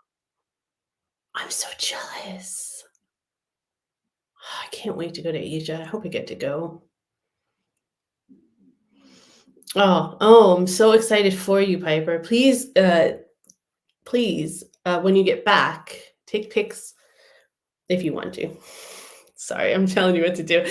I'm so jealous. I can't wait to go to Asia. I hope I get to go. Oh, I'm so excited for you, Piper. Please, when you get back, take pics if you want to. Sorry, I'm telling you what to do.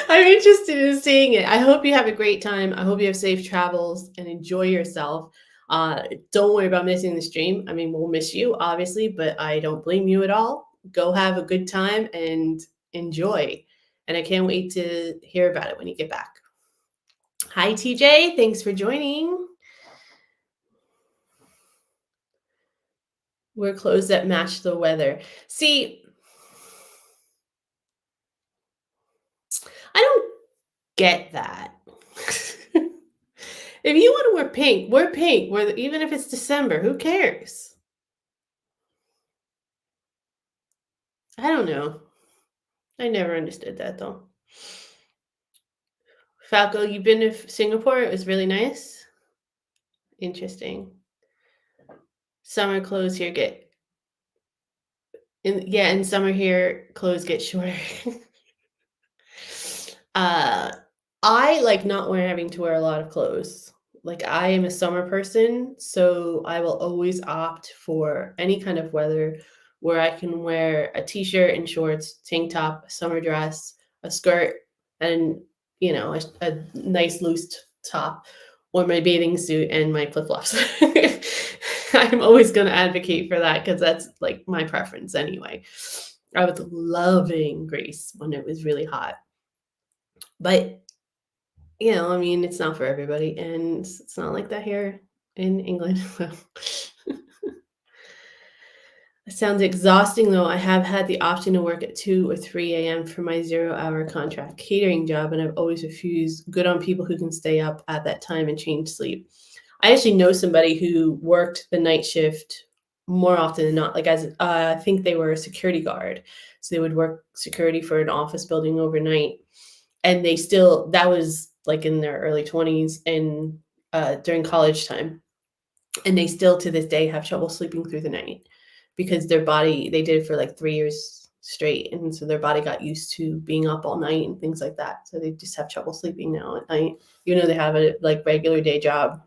I'm interested in seeing it. I hope you have a great time. I hope you have safe travels and enjoy yourself. Don't worry about missing the stream. I mean, we'll miss you, obviously, but I don't blame you at all. Go have a good time and enjoy. And I can't wait to hear about it when you get back. Hi, TJ. Thanks for joining. We're clothes that match the weather. See, I don't get that. If you want to wear pink, wear pink. Even if it's December, who cares? I don't know. I never understood that though. Falco, you've been to Singapore? It was really nice. Interesting. Summer clothes here in summer here clothes get shorter. I like not having to wear a lot of clothes. Like I am a summer person, so I will always opt for any kind of weather where I can wear a t-shirt and shorts, tank top, a summer dress, a skirt, and a nice loose top, or my bathing suit and my flip-flops. I'm always going to advocate for that because that's like my preference anyway. I was loving Greece when it was really hot. But I mean, it's not for everybody, and it's not like that here in England. It sounds exhausting, though. I have had the option to work at 2 or 3 a.m. for my 0-hour contract catering job, and I've always refused. Good on people who can stay up at that time and change sleep. I actually know somebody who worked the night shift more often than not. Like as I think they were a security guard, so they would work security for an office building overnight, and they still that was like in their early 20s and during college time, and they still to this day have trouble sleeping through the night because their body they did it for like 3 years straight, and so their body got used to being up all night and things like that. So they just have trouble sleeping now at night, even though they have a like regular day job.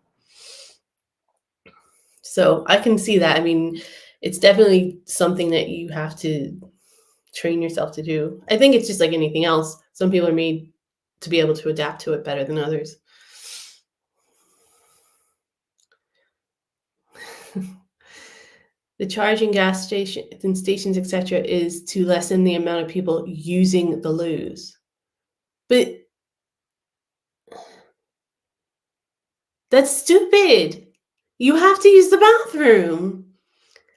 So I can see that. I mean, it's definitely something that you have to train yourself to do. I think it's just like anything else. Some people are made to be able to adapt to it better than others. The charging gas station and stations, etc., is to lessen the amount of people using the loos. But that's stupid. You have to use the bathroom.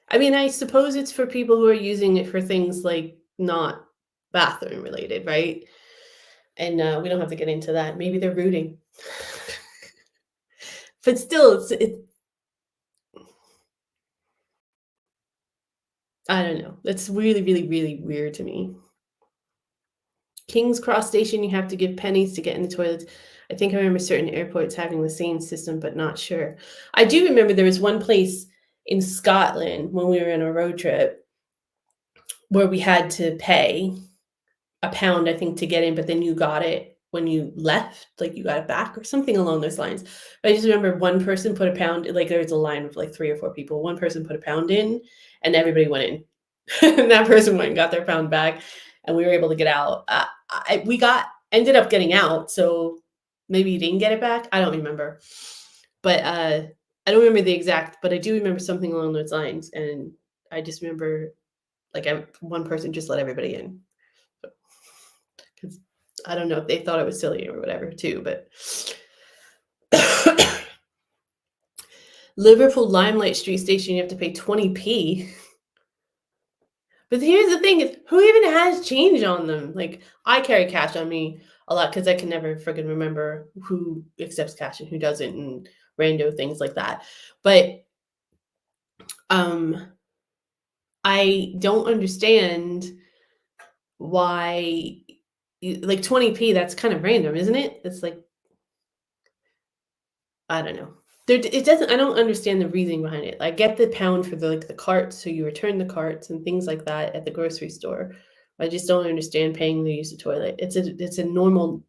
I mean, I suppose it's for people who are using it for things like not bathroom related, right? And we don't have to get into that. Maybe they're rooting. But still, I don't know. It's really, really, really weird to me. King's Cross Station, you have to give pennies to get in the toilets. I think I remember certain airports having the same system, but not sure. I do remember there was one place in Scotland when we were on a road trip where we had to pay £1, I think, to get in, but then you got it when you left, like you got it back or something along those lines. But I just remember one person put £1, like there was a line of like 3 or 4 people. One person put £1 in and everybody went in. And that person went and got their £1 back and we were able to get out. Ended up getting out. So maybe you didn't get it back. I don't remember. But I don't remember the exact, but I do remember something along those lines. And I just remember like one person just let everybody in. Because I don't know if they thought it was silly or whatever too, but Liverpool Limelight Street Station, you have to pay 20p. But here's the thing: is who even has change on them? Like I carry cash on me a lot because I can never freaking remember who accepts cash and who doesn't, and rando things like that. But I don't understand why, like 20p. That's kind of random, isn't it? It's like I don't know. It doesn't. I don't understand the reasoning behind it. I get the pound for the carts, so you return the carts and things like that at the grocery store. I just don't understand paying to use the toilet. It's a normal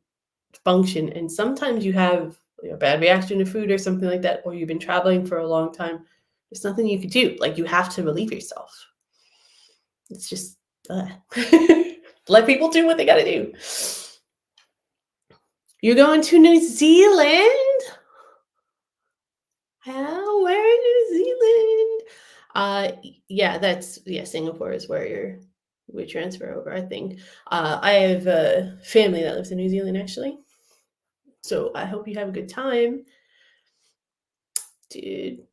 function, and sometimes you have a bad reaction to food or something like that, or you've been traveling for a long time. There's nothing you could do. Like you have to relieve yourself. It's just let people do what they got to do. You're going to New Zealand? How? Where in New Zealand? Yeah, Singapore is where we transfer over, I think. I have a family that lives in New Zealand actually. So I hope you have a good time. Dude.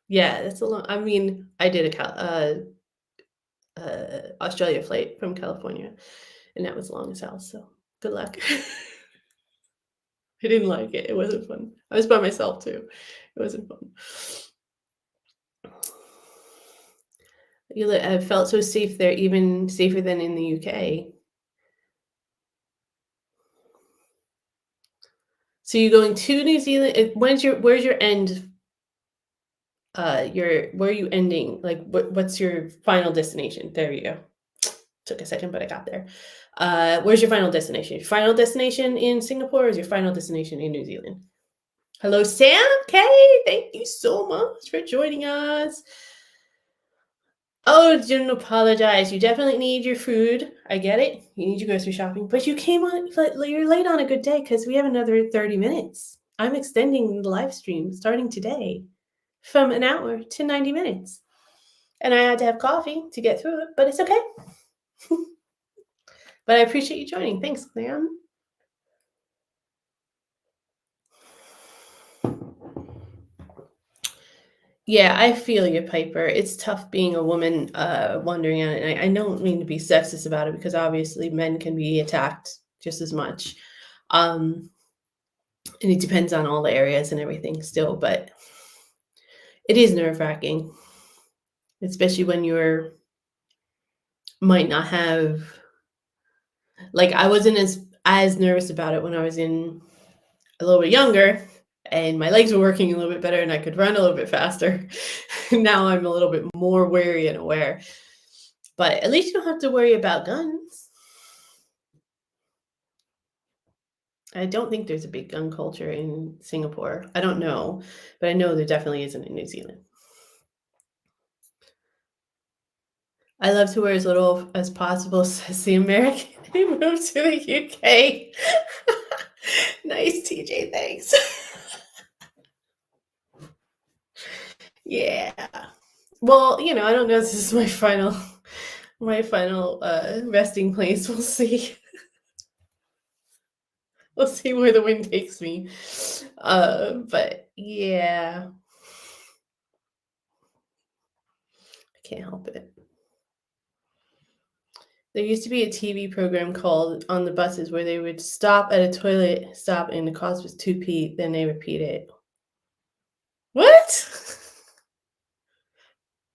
Yeah, that's a long I mean, I did a Australia flight from California and that was long as hell, so good luck. I didn't like it. It wasn't fun. I was by myself too. It wasn't fun. I felt so safe there, even safer than in the UK. So you're going to New Zealand. Where's your end? Where are you ending? Like, what's your final destination? There you go. Took a second, but I got there. Where's your final destination? Your final destination in Singapore, or is your final destination in New Zealand? Hello, Sam K. Thank you so much for joining us. Oh, don't apologize. You definitely need your food. I get it. You need your grocery shopping, but you came on. You're late on a good day because we have another 30 minutes. I'm extending the live stream starting today from an hour to 90 minutes. And I had to have coffee to get through it, but it's okay. But I appreciate you joining. Thanks, Clam. Yeah, I feel you, Piper. It's tough being a woman wandering out. And I don't mean to be sexist about it because obviously men can be attacked just as much. And it depends on all the areas and everything still, but it is nerve-wracking, especially when you're might not have like, I wasn't as nervous about it when I was in a little bit younger, and my legs were working a little bit better, and I could run a little bit faster. Now I'm a little bit more wary and aware, but at least you don't have to worry about guns. I don't think there's a big gun culture in Singapore. I don't know, but I know there definitely isn't in New Zealand. I love to wear as little as possible, says the American who moved to the UK. Nice, TJ, thanks. Yeah. Well, you know, I don't know if this is my final resting place. We'll see. We'll see where the wind takes me. But yeah, I can't help it. There used to be a TV program called On the Buses where they would stop at a toilet stop and the cost was 2p, then they repeat it. What?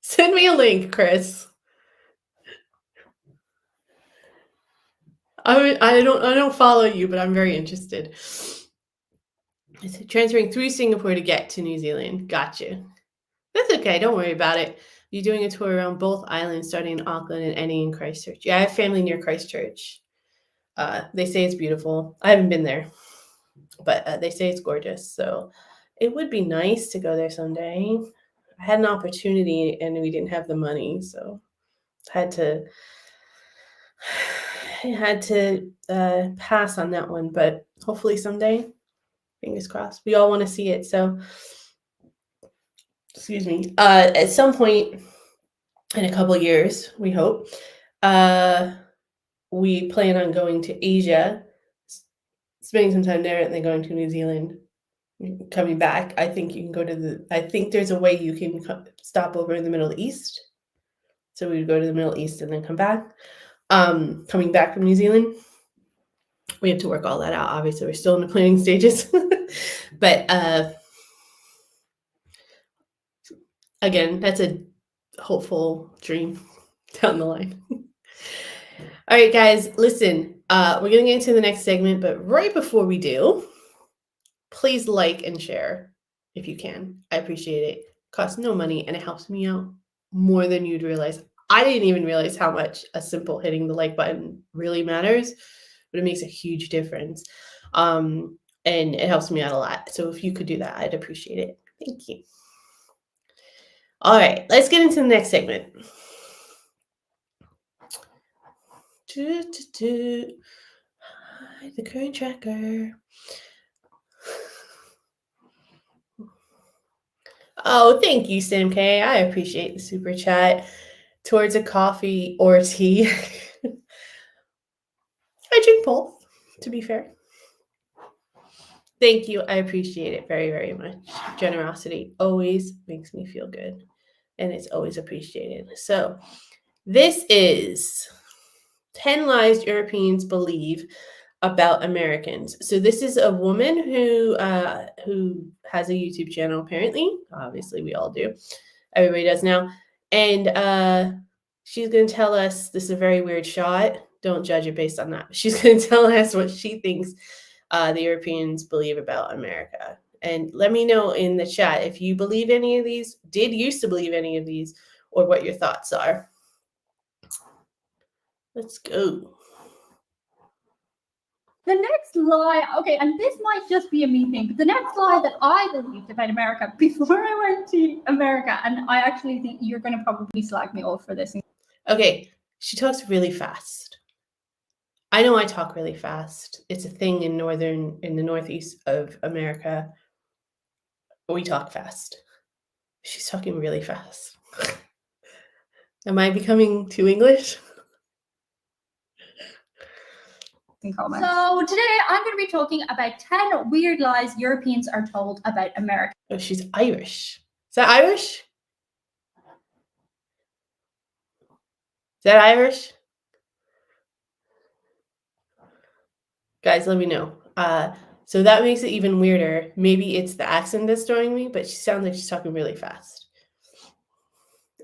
Send me a link, Chris. I don't follow you, but I'm very interested. It's transferring through Singapore to get to New Zealand. Gotcha. That's okay. Don't worry about it. You're doing a tour around both islands, starting in Auckland and ending in Christchurch. Yeah, I have family near Christchurch. They say it's beautiful. I haven't been there, but they say it's gorgeous. So it would be nice to go there someday. I had an opportunity and we didn't have the money, so I had to pass on that one. But hopefully someday, fingers crossed. We all want to see it. So, excuse me. At some point in a couple years, we hope. We plan on going to Asia, spending some time there, and then going to New Zealand. Coming back, I think you can go to I think there's a way you can stop over in the Middle East. So we would go to the Middle East and then come back. Coming back from New Zealand, we have to work all that out. Obviously, we're still in the planning stages, but again, that's a hopeful dream down the line. All right, guys, listen, we're going to get into the next segment, but right before we do, please like and share if you can. I appreciate it. It costs no money and it helps me out more than you'd realize. I didn't even realize how much a simple hitting the like button really matters, but it makes a huge difference. And it helps me out a lot. So if you could do that, I'd appreciate it. Thank you. All right, let's get into the next segment. The current tracker. Oh, thank you, Sam K. I appreciate the super chat. Towards a coffee or tea. I drink both, to be fair. Thank you. I appreciate it very, very much. Generosity always makes me feel good, and it's always appreciated. So, this is 10 lies Europeans believe about Americans. So this is a woman who has a YouTube channel. Apparently, obviously, we all do. Everybody does now, and she's going to tell us. This is a very weird shot. Don't judge it based on that. She's going to tell us what she thinks the Europeans believe about America. And let me know in the chat if you believe any of these, did used to believe any of these, or what your thoughts are. Let's go. The next lie, okay, and this might just be a me thing, but the next lie that I believed about America before I went to America, and I actually think you're going to probably slag me off for this. Okay, she talks really fast. I know I talk really fast. It's a thing in the northeast of America. We talk fast. She's talking really fast. Am I becoming too English? So today I'm going to be talking about 10 weird lies Europeans are told about America. Oh, she's Irish. Is that Irish? Is that Irish? Guys, let me know. So that makes it even weirder. Maybe it's the accent that's throwing me, but she sounds like she's talking really fast.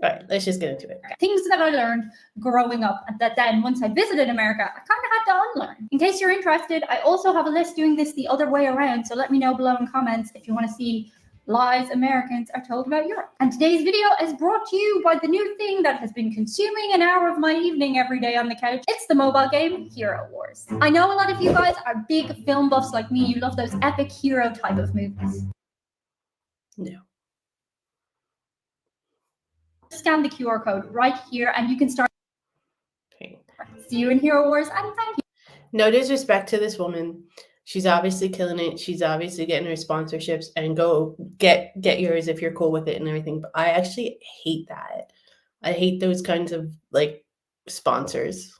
All right, let's just get into it. Things that I learned growing up that then once I visited America, I kind of had to unlearn. In case you're interested, I also have a list doing this the other way around. So let me know below in comments if you want to see lies Americans are told about Europe. And today's video is brought to you by the new thing that has been consuming an hour of my evening every day on the couch. It's the mobile game Hero Wars. I know a lot of you guys are big film buffs like me. You love those epic hero type of movies. No. Scan the QR code right here and you can start. Okay. See you in Hero Wars and thank you. No disrespect to this woman. She's obviously killing it. She's obviously getting her sponsorships, and go get yours if you're cool with it and everything. But I actually hate that. I hate those kinds of like sponsors.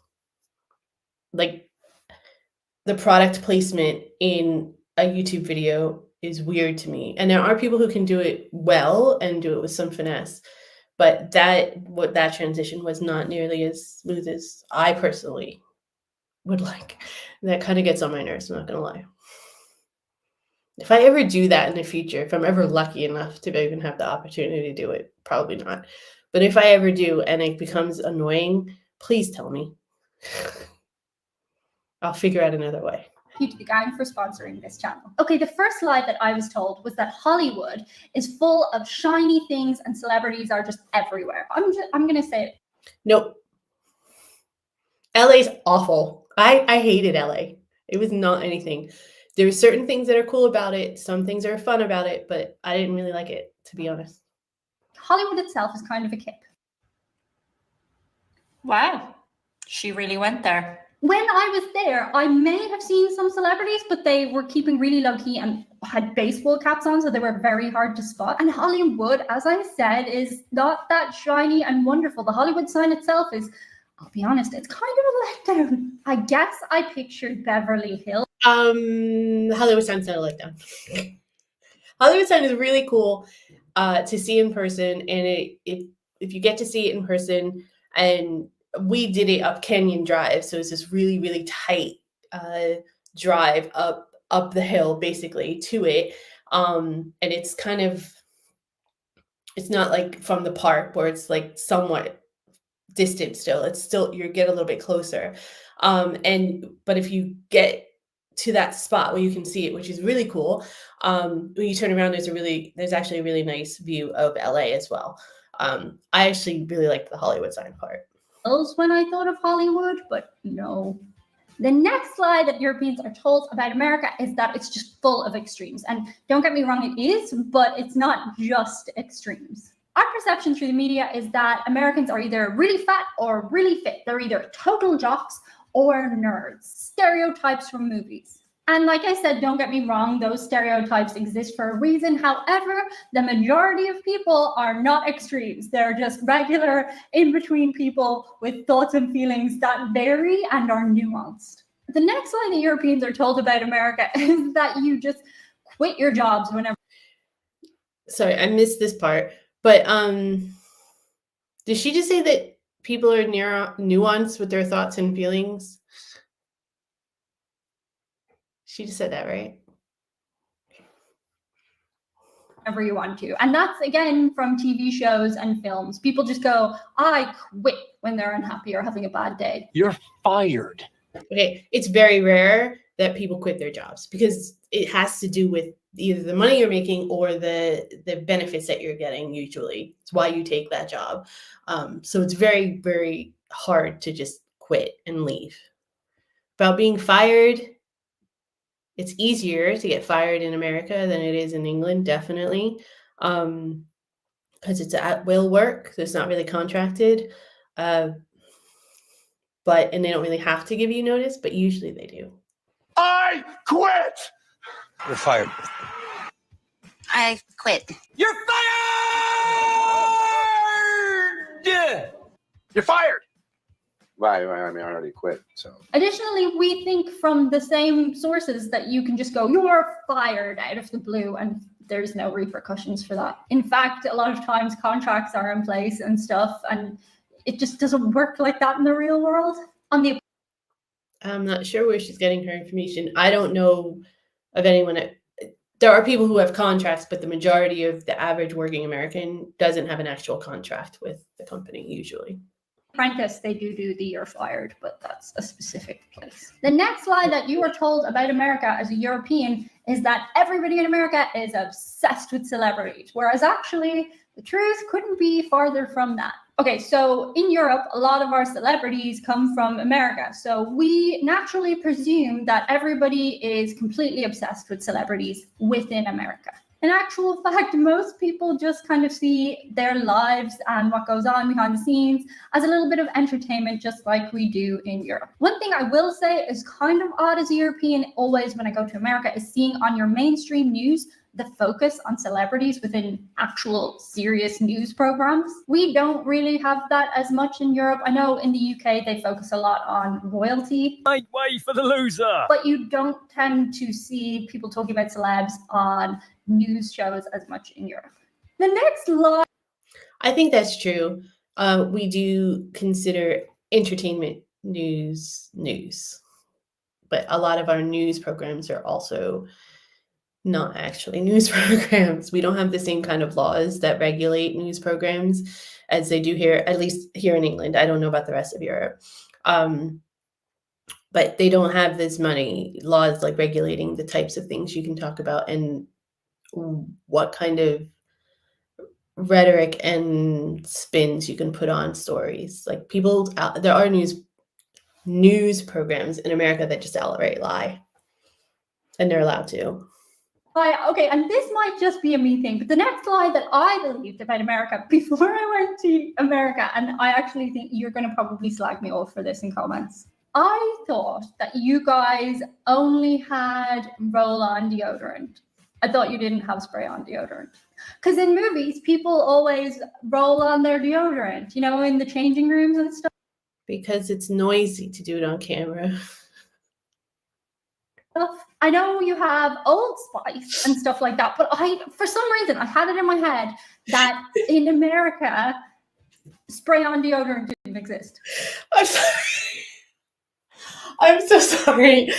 Like the product placement in a YouTube video is weird to me. And there are people who can do it well and do it with some finesse. But that transition was not nearly as smooth as I personally would like. That kind of gets on my nerves, I'm not gonna lie. If I ever do that in the future, if I'm ever lucky enough to even have the opportunity to do it, probably not. But if I ever do and it becomes annoying, please tell me. I'll figure out another way. You to the gang for sponsoring this channel. Okay, the first lie that I was told was that Hollywood is full of shiny things and celebrities are just everywhere. I'm gonna say it. Nope. LA's awful. I hated LA. It was not anything. There were certain things that are cool about it. Some things are fun about it, but I didn't really like it, to be honest. Hollywood itself is kind of a kip. Wow, she really went there. When I was there, I may have seen some celebrities, but they were keeping really low key and had baseball caps on, so they were very hard to spot. And Hollywood, as I said, is not that shiny and wonderful. The Hollywood sign itself is, I'll be honest, it's kind of a letdown. I guess I pictured Beverly Hills. Hollywood sign's not a letdown. Hollywood sign is really cool to see in person, and if you get to see it in person, and we did it up Canyon Drive, so it's this really, really tight drive up the hill, basically, to it. And it's kind of, it's not like from the park where it's like somewhat distant still. It's still, you get a little bit closer. But if you get to that spot where you can see it, which is really cool, when you turn around, there's actually a really nice view of LA as well. I actually really liked the Hollywood sign part. When I thought of Hollywood, but no. The next lie that Europeans are told about America is that it's just full of extremes. And don't get me wrong, it is, but it's not just extremes. Our perception through the media is that Americans are either really fat or really fit. They're either total jocks or nerds. Stereotypes from movies. And like I said, don't get me wrong, those stereotypes exist for a reason. However, the majority of people are not extremes. They're just regular, in-between people with thoughts and feelings that vary and are nuanced. The next line that Europeans are told about America is that you just quit your jobs whenever. Sorry, I missed this part. But did she just say that people are nuanced with their thoughts and feelings? She just said that, right? Whenever you want to. And that's, again, from TV shows and films. People just go, I quit when they're unhappy or having a bad day. You're fired. Okay, it's very rare that people quit their jobs because it has to do with either the money you're making or the benefits that you're getting. Usually, it's why you take that job. So it's very, very hard to just quit and leave. About being fired, it's easier to get fired in America than it is in England, definitely, because it's at will work. So it's not really contracted, and they don't really have to give you notice, but usually they do. I quit. You're fired. I quit. You're fired. You're fired. Right. I mean, I already quit. So. Additionally, we think from the same sources that you can just go, you're fired out of the blue, and there's no repercussions for that. In fact, a lot of times contracts are in place and stuff, and it just doesn't work like that in the real world. I'm not sure where she's getting her information. I don't know of anyone. There are people who have contracts, but the majority of the average working American doesn't have an actual contract with the company usually. Apprentice, they do the you're fired, but that's a specific place. The next lie that you are told about America as a European is that everybody in America is obsessed with celebrities, whereas actually the truth couldn't be farther from that. Okay, so in Europe, a lot of our celebrities come from America. So we naturally presume that everybody is completely obsessed with celebrities within America. In actual fact, most people just kind of see their lives and what goes on behind the scenes as a little bit of entertainment, just like we do in Europe. One thing I will say is kind of odd as a European, always when I go to America, is seeing on your mainstream news the focus on celebrities within actual serious news programs. We don't really have that as much in Europe. I know in the UK they focus a lot on royalty. Make way for the loser. But you don't tend to see people talking about celebs on news shows as much in Europe. The next lie. I think that's true. We do consider entertainment news, but a lot of our news programs are also not actually news programs. We don't have the same kind of laws that regulate news programs as they do here, at least here in England. I don't know about the rest of Europe. But they don't have this many laws like regulating the types of things you can talk about and what kind of rhetoric and spins you can put on stories. Like there are news programs in America that just outright lie, and they're allowed to. Okay, and this might just be a me thing, but the next lie that I believed about America before I went to America, and I actually think you're going to probably slag me off for this in comments. I thought that you guys only had roll-on deodorant. I thought you didn't have spray-on deodorant. Because in movies, people always roll on their deodorant, you know, in the changing rooms and stuff. Because it's noisy to do it on camera. I know you have Old Spice and stuff like that, but for some reason, I had it in my head that in America, spray-on deodorant didn't exist. I'm sorry. I'm so sorry.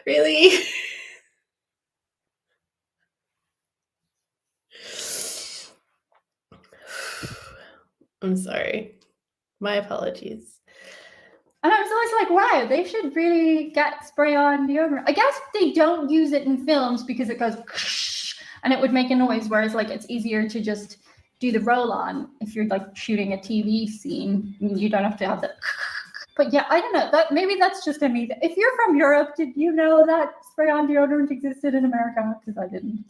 Really? I'm sorry. My apologies. And I was always like, wow, they should really get spray-on deodorant. I guess they don't use it in films because it goes and it would make a noise, whereas like it's easier to just do the roll-on if you're like shooting a TV scene. You don't have to have the. But yeah, I don't know. Maybe that's just a me. If you're from Europe, did you know that spray-on deodorant existed in America? Because I didn't.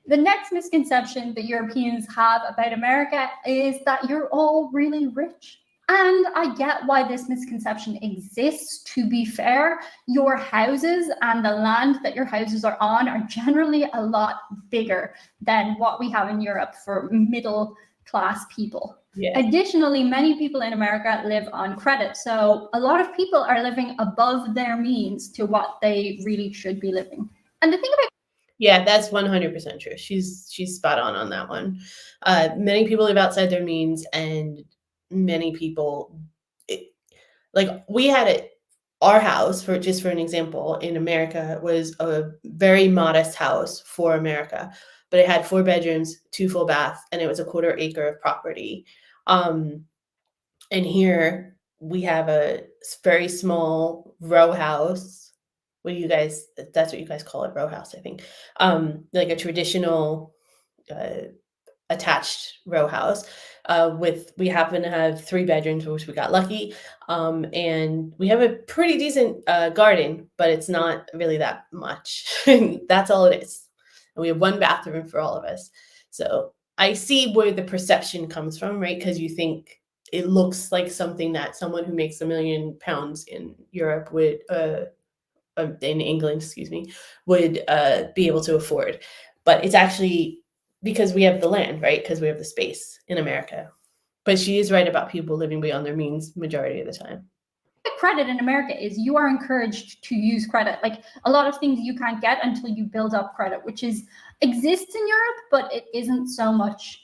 The next misconception that Europeans have about America is that you're all really rich. And I get why this misconception exists. To be fair, your houses and the land that your houses are on are generally a lot bigger than what we have in Europe for middle class people. Yeah. Additionally, many people in America live on credit. So a lot of people are living above their means to what they really should be living. And the thing about Yeah, that's 100% true. She's spot on that one. Many people live outside their means, and many people, we had our house, for an example, in America was a very modest house for America, but it had 4 bedrooms, 2 full baths, and it was a 1/4 acre of property. And here we have a very small row house. That's what you guys call it, row house, I think. Like a traditional attached row house. We happen to have 3 bedrooms, which we got lucky. And we have a pretty decent garden, but it's not really that much. That's all it is. And we have 1 bathroom for all of us. So I see where the perception comes from, right? Because you think it looks like something that someone who makes £1 million in Europe would, in England, would be able to afford. But it's actually because we have the land, right? Because we have the space in America. But she is right about people living beyond their means majority of the time. Credit in America is you are encouraged to use credit. Like a lot of things you can't get until you build up credit, which exists in Europe, but it isn't so much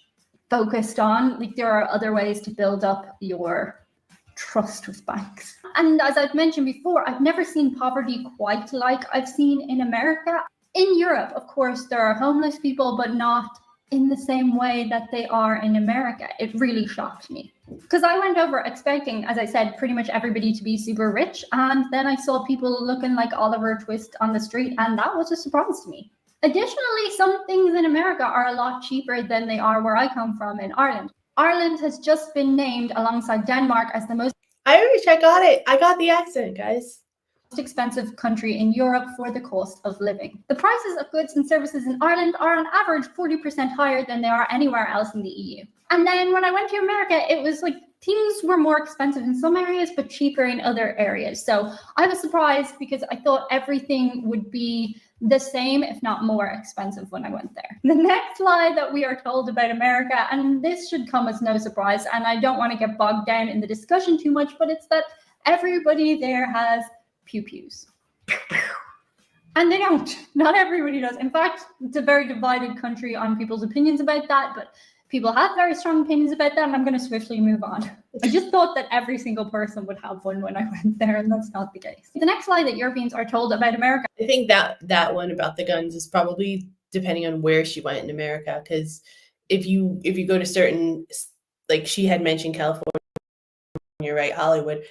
focused on. Like there are other ways to build up your trust with banks. And as I've mentioned before, I've never seen poverty quite like I've seen in America. In Europe, of course, there are homeless people, but not in the same way that they are in America. It really shocked me. Because I went over expecting, as I said, pretty much everybody to be super rich. And then I saw people looking like Oliver Twist on the street, and that was a surprise to me. Additionally, some things in America are a lot cheaper than they are where I come from in Ireland. Ireland has just been named alongside Denmark as the most Irish, I got it. I got the accent, guys. expensive country in Europe for the cost of living. The prices of goods and services in Ireland are on average 40% higher than they are anywhere else in the EU. And then when I went to America, it was like things were more expensive in some areas, but cheaper in other areas. So I was surprised because I thought everything would be the same, if not more expensive when I went there. The next lie that we are told about America, and this should come as no surprise, and I don't want to get bogged down in the discussion too much, but it's that everybody there has pew-pews. And they don't. Not everybody does. In fact, it's a very divided country on people's opinions about that, but people have very strong opinions about that, and I'm going to swiftly move on. I just thought that every single person would have one when I went there, and that's not the case. The next lie that Europeans are told about America. I think that one about the guns is probably depending on where she went in America, because if you go to certain, like she had mentioned California, right? Hollywood.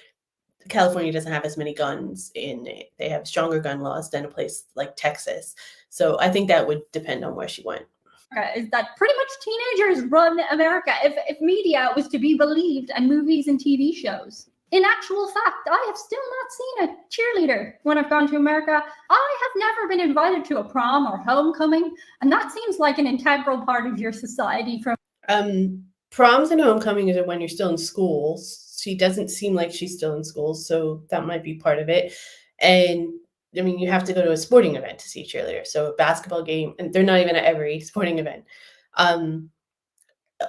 California doesn't have as many guns in it. They have stronger gun laws than a place like Texas. So I think that would depend on where she went. Is that pretty much teenagers run America if media was to be believed and movies and TV shows. In actual fact, I have still not seen a cheerleader when I've gone to America. I have never been invited to a prom or homecoming, and that seems like an integral part of your society. From proms and homecoming is when you're still in school. She doesn't seem like she's still in school, so that might be part of it. And I mean, you have to go to a sporting event to see cheerleaders. So a basketball game, and they're not even at every sporting event,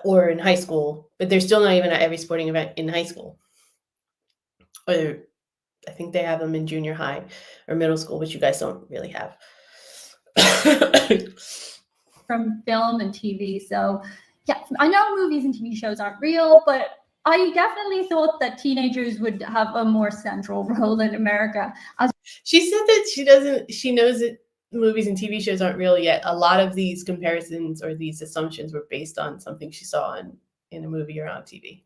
or in high school, but they're still not even at every sporting event in high school. Or I think they have them in junior high or middle school, which you guys don't really have. From film and TV. So yeah, I know movies and TV shows aren't real, but I definitely thought that teenagers would have a more central role in America. She said that she knows that movies and TV shows aren't real yet. A lot of these comparisons or these assumptions were based on something she saw in a movie or on TV.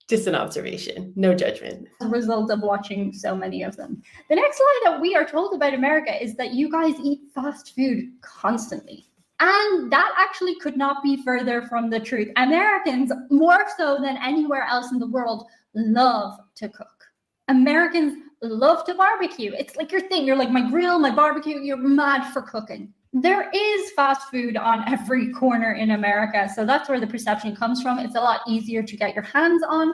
Just an observation, no judgment. As a result of watching so many of them. The next lie that we are told about America is that you guys eat fast food constantly. And that actually could not be further from the truth. Americans, more so than anywhere else in the world, love to cook. Americans love to barbecue. It's like your thing. You're like, my grill, my barbecue, you're mad for cooking. There is fast food on every corner in America, so that's where the perception comes from. It's a lot easier to get your hands on,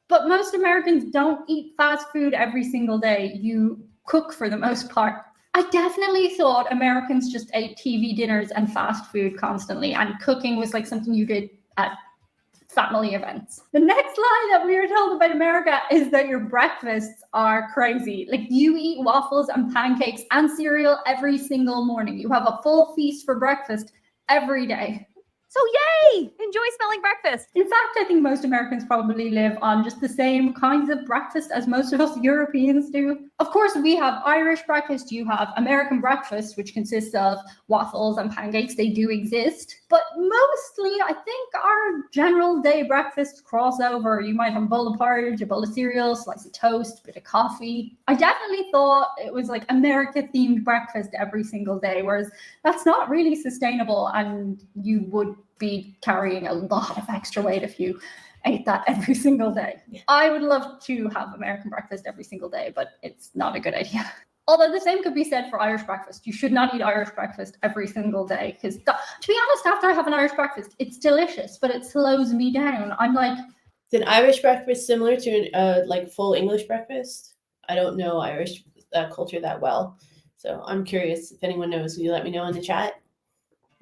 but most Americans don't eat fast food every single day. You cook for the most part. I definitely thought Americans just ate TV dinners and fast food constantly, and cooking was like something you did at family events. The next lie that we were told about America is that your breakfasts are crazy. Like, you eat waffles and pancakes and cereal every single morning. You have a full feast for breakfast every day. So yay! Enjoy smelling breakfast. In fact, I think most Americans probably live on just the same kinds of breakfast as most of us Europeans do. Of course, we have Irish breakfast, you have American breakfast, which consists of waffles and pancakes. They do exist. But mostly, I think our general day breakfasts cross over. You might have a bowl of porridge, a bowl of cereal, slice of toast, a bit of coffee. I definitely thought it was like America-themed breakfast every single day, whereas that's not really sustainable, and you would be carrying a lot of extra weight if you ate that every single day. Yeah. I would love to have American breakfast every single day, but it's not a good idea. Although the same could be said for Irish breakfast. You should not eat Irish breakfast every single day, because to be honest, after I have an Irish breakfast, it's delicious, but it slows me down. I'm like... Is an Irish breakfast similar to like full English breakfast? I don't know Irish culture that well, so I'm curious if anyone knows. Will you let me know in the chat?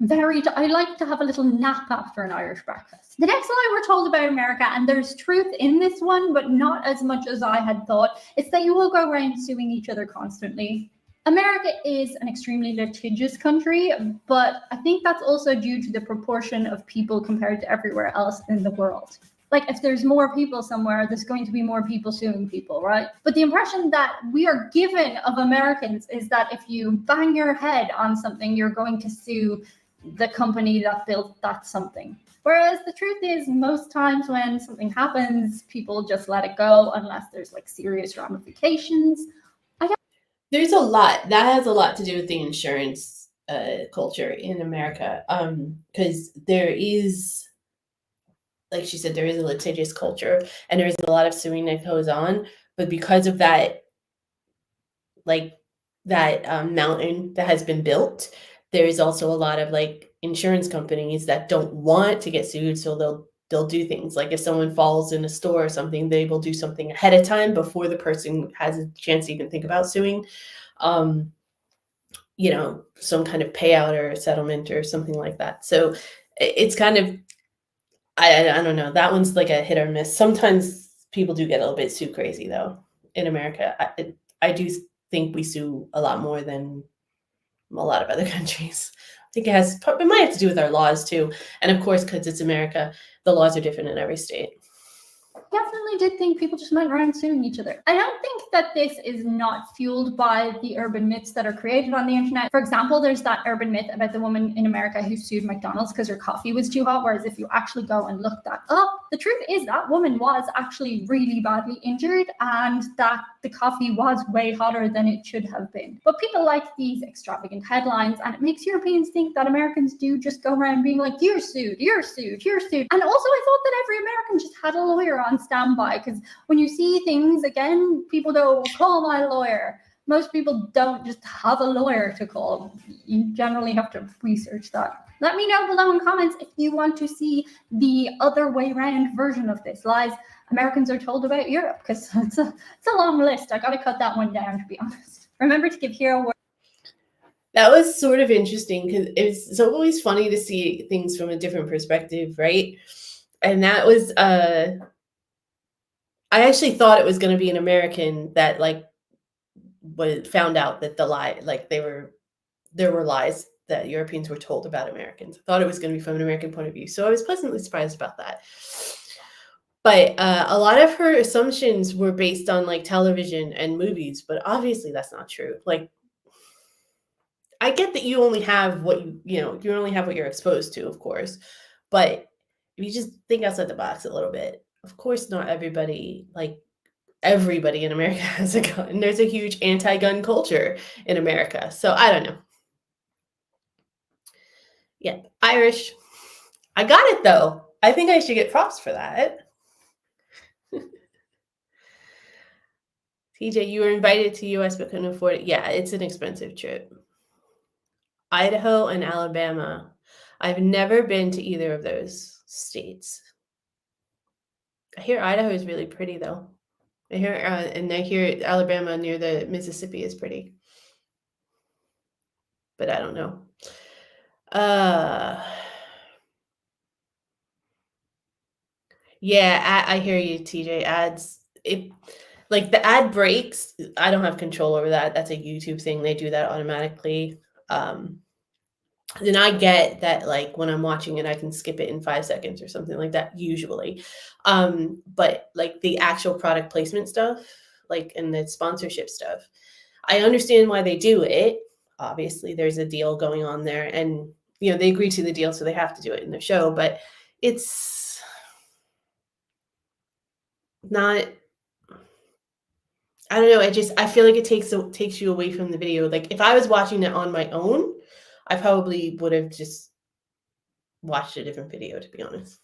I like to have a little nap after an Irish breakfast. The next lie we're told about America, and there's truth in this one, but not as much as I had thought, is that you will go around suing each other constantly. America is an extremely litigious country, but I think that's also due to the proportion of people compared to everywhere else in the world. like if there's more people somewhere, there's going to be more people suing people, right? But the impression that we are given of Americans is that if you bang your head on something, you're going to sue the company that built that something. Whereas the truth is, most times when something happens, people just let it go unless there's like serious ramifications. There's a lot that has a lot to do with the insurance culture in America, because there is, like she said, there is a litigious culture and there is a lot of suing that goes on. But because of that, like that mountain that has been built, there is also a lot of like insurance companies that don't want to get sued, so they'll do things like if someone falls in a store or something, they will do something ahead of time before the person has a chance to even think about suing. You know, some kind of payout or settlement or something like that. So it's kind of, I don't know. That one's like a hit or miss. Sometimes people do get a little bit too crazy though in America. I do think we sue a lot more than a lot of other countries. I think it might have to do with our laws too. And of course, because it's America, the laws are different in every state. Definitely did think people just went around suing each other. I don't think that this is not fueled by the urban myths that are created on the internet. For example, there's that urban myth about the woman in America who sued McDonald's because her coffee was too hot, whereas if you actually go and look that up, the truth is that woman was actually really badly injured and that the coffee was way hotter than it should have been. But people like these extravagant headlines, and it makes Europeans think that Americans do just go around being like, you're sued, you're sued, you're sued. And also I thought that every American just had a lawyer on standby, because when you see things again, people go, call my lawyer. Most people don't just have a lawyer to call. You generally have to research that. Let me know below in comments if you want to see the other way round version of this, lies Americans are told about Europe, because it's a long list. I gotta cut that one down, to be honest. Remember to give hero work. That was sort of interesting because it's always funny to see things from a different perspective, right? And that was I actually thought it was going to be an American that like found out that the lie, like there were lies that Europeans were told about Americans. I thought it was going to be from an American point of view, so I was pleasantly surprised about that. But a lot of her assumptions were based on like television and movies, but obviously that's not true. Like, I get that you only have what you only have what you're exposed to, of course. But if you just think outside the box a little bit, of course, not everybody in America has a gun. There's a huge anti-gun culture in America. So I don't know. Yeah, Irish. I got it though. I think I should get props for that. TJ, you were invited to US but couldn't afford it. Yeah, it's an expensive trip. Idaho and Alabama. I've never been to either of those states. I hear Idaho is really pretty though. I hear Alabama near the Mississippi is pretty. But I don't know. Yeah, I hear you, TJ. Ads, like the ad breaks, I don't have control over that. That's a YouTube thing. They do that automatically. And I get that, like when I'm watching it, I can skip it in 5 seconds or something like that, usually. But like the actual product placement stuff, like and the sponsorship stuff, I understand why they do it. Obviously, there's a deal going on there, and they agree to the deal, so they have to do it in their show. But it's not. I don't know. I feel like it takes you away from the video. Like if I was watching it on my own, I probably would have just watched a different video, to be honest.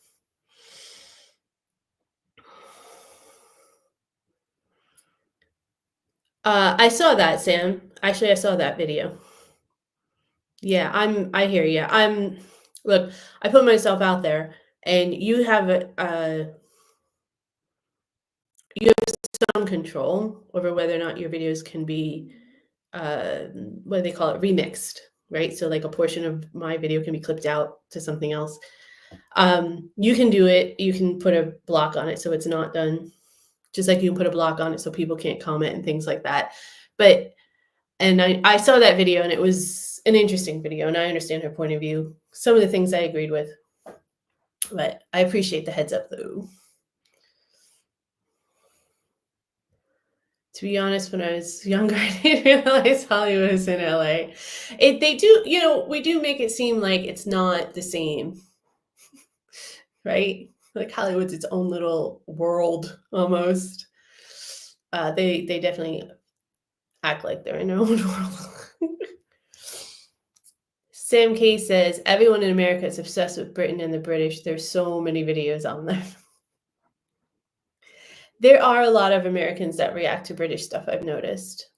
I saw that, Sam. Actually, I saw that video. Yeah, I hear you. Look, I put myself out there, and you have some control over whether or not your videos can be, what do they call it, remixed, right? So like a portion of my video can be clipped out to something else. You can do it. You can put a block on it so it's not done. Just like you can put a block on it so people can't comment and things like that. And I saw that video, and it was an interesting video, and I understand her point of view. Some of the things I agreed with, but I appreciate the heads up though. To be honest, when I was younger, I didn't realize Hollywood was in LA. They do, we do make it seem like it's not the same, right? Like Hollywood's its own little world almost. They definitely act like they're in their own world. Sam K says, everyone in America is obsessed with Britain and the British. There's so many videos on there. There are a lot of Americans that react to British stuff, I've noticed.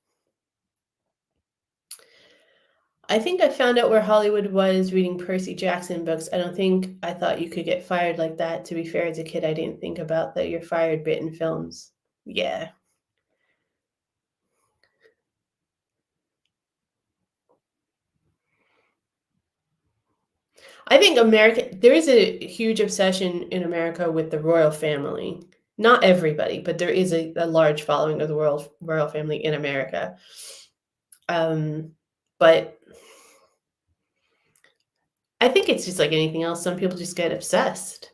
I think I found out where Hollywood was reading Percy Jackson books. I don't think I thought you could get fired like that. To be fair, as a kid, I didn't think about that you're fired bit in films. Yeah. I think there is a huge obsession in America with the royal family. Not everybody, but there is a large following of the royal family in America. But I think it's just like anything else. Some people just get obsessed.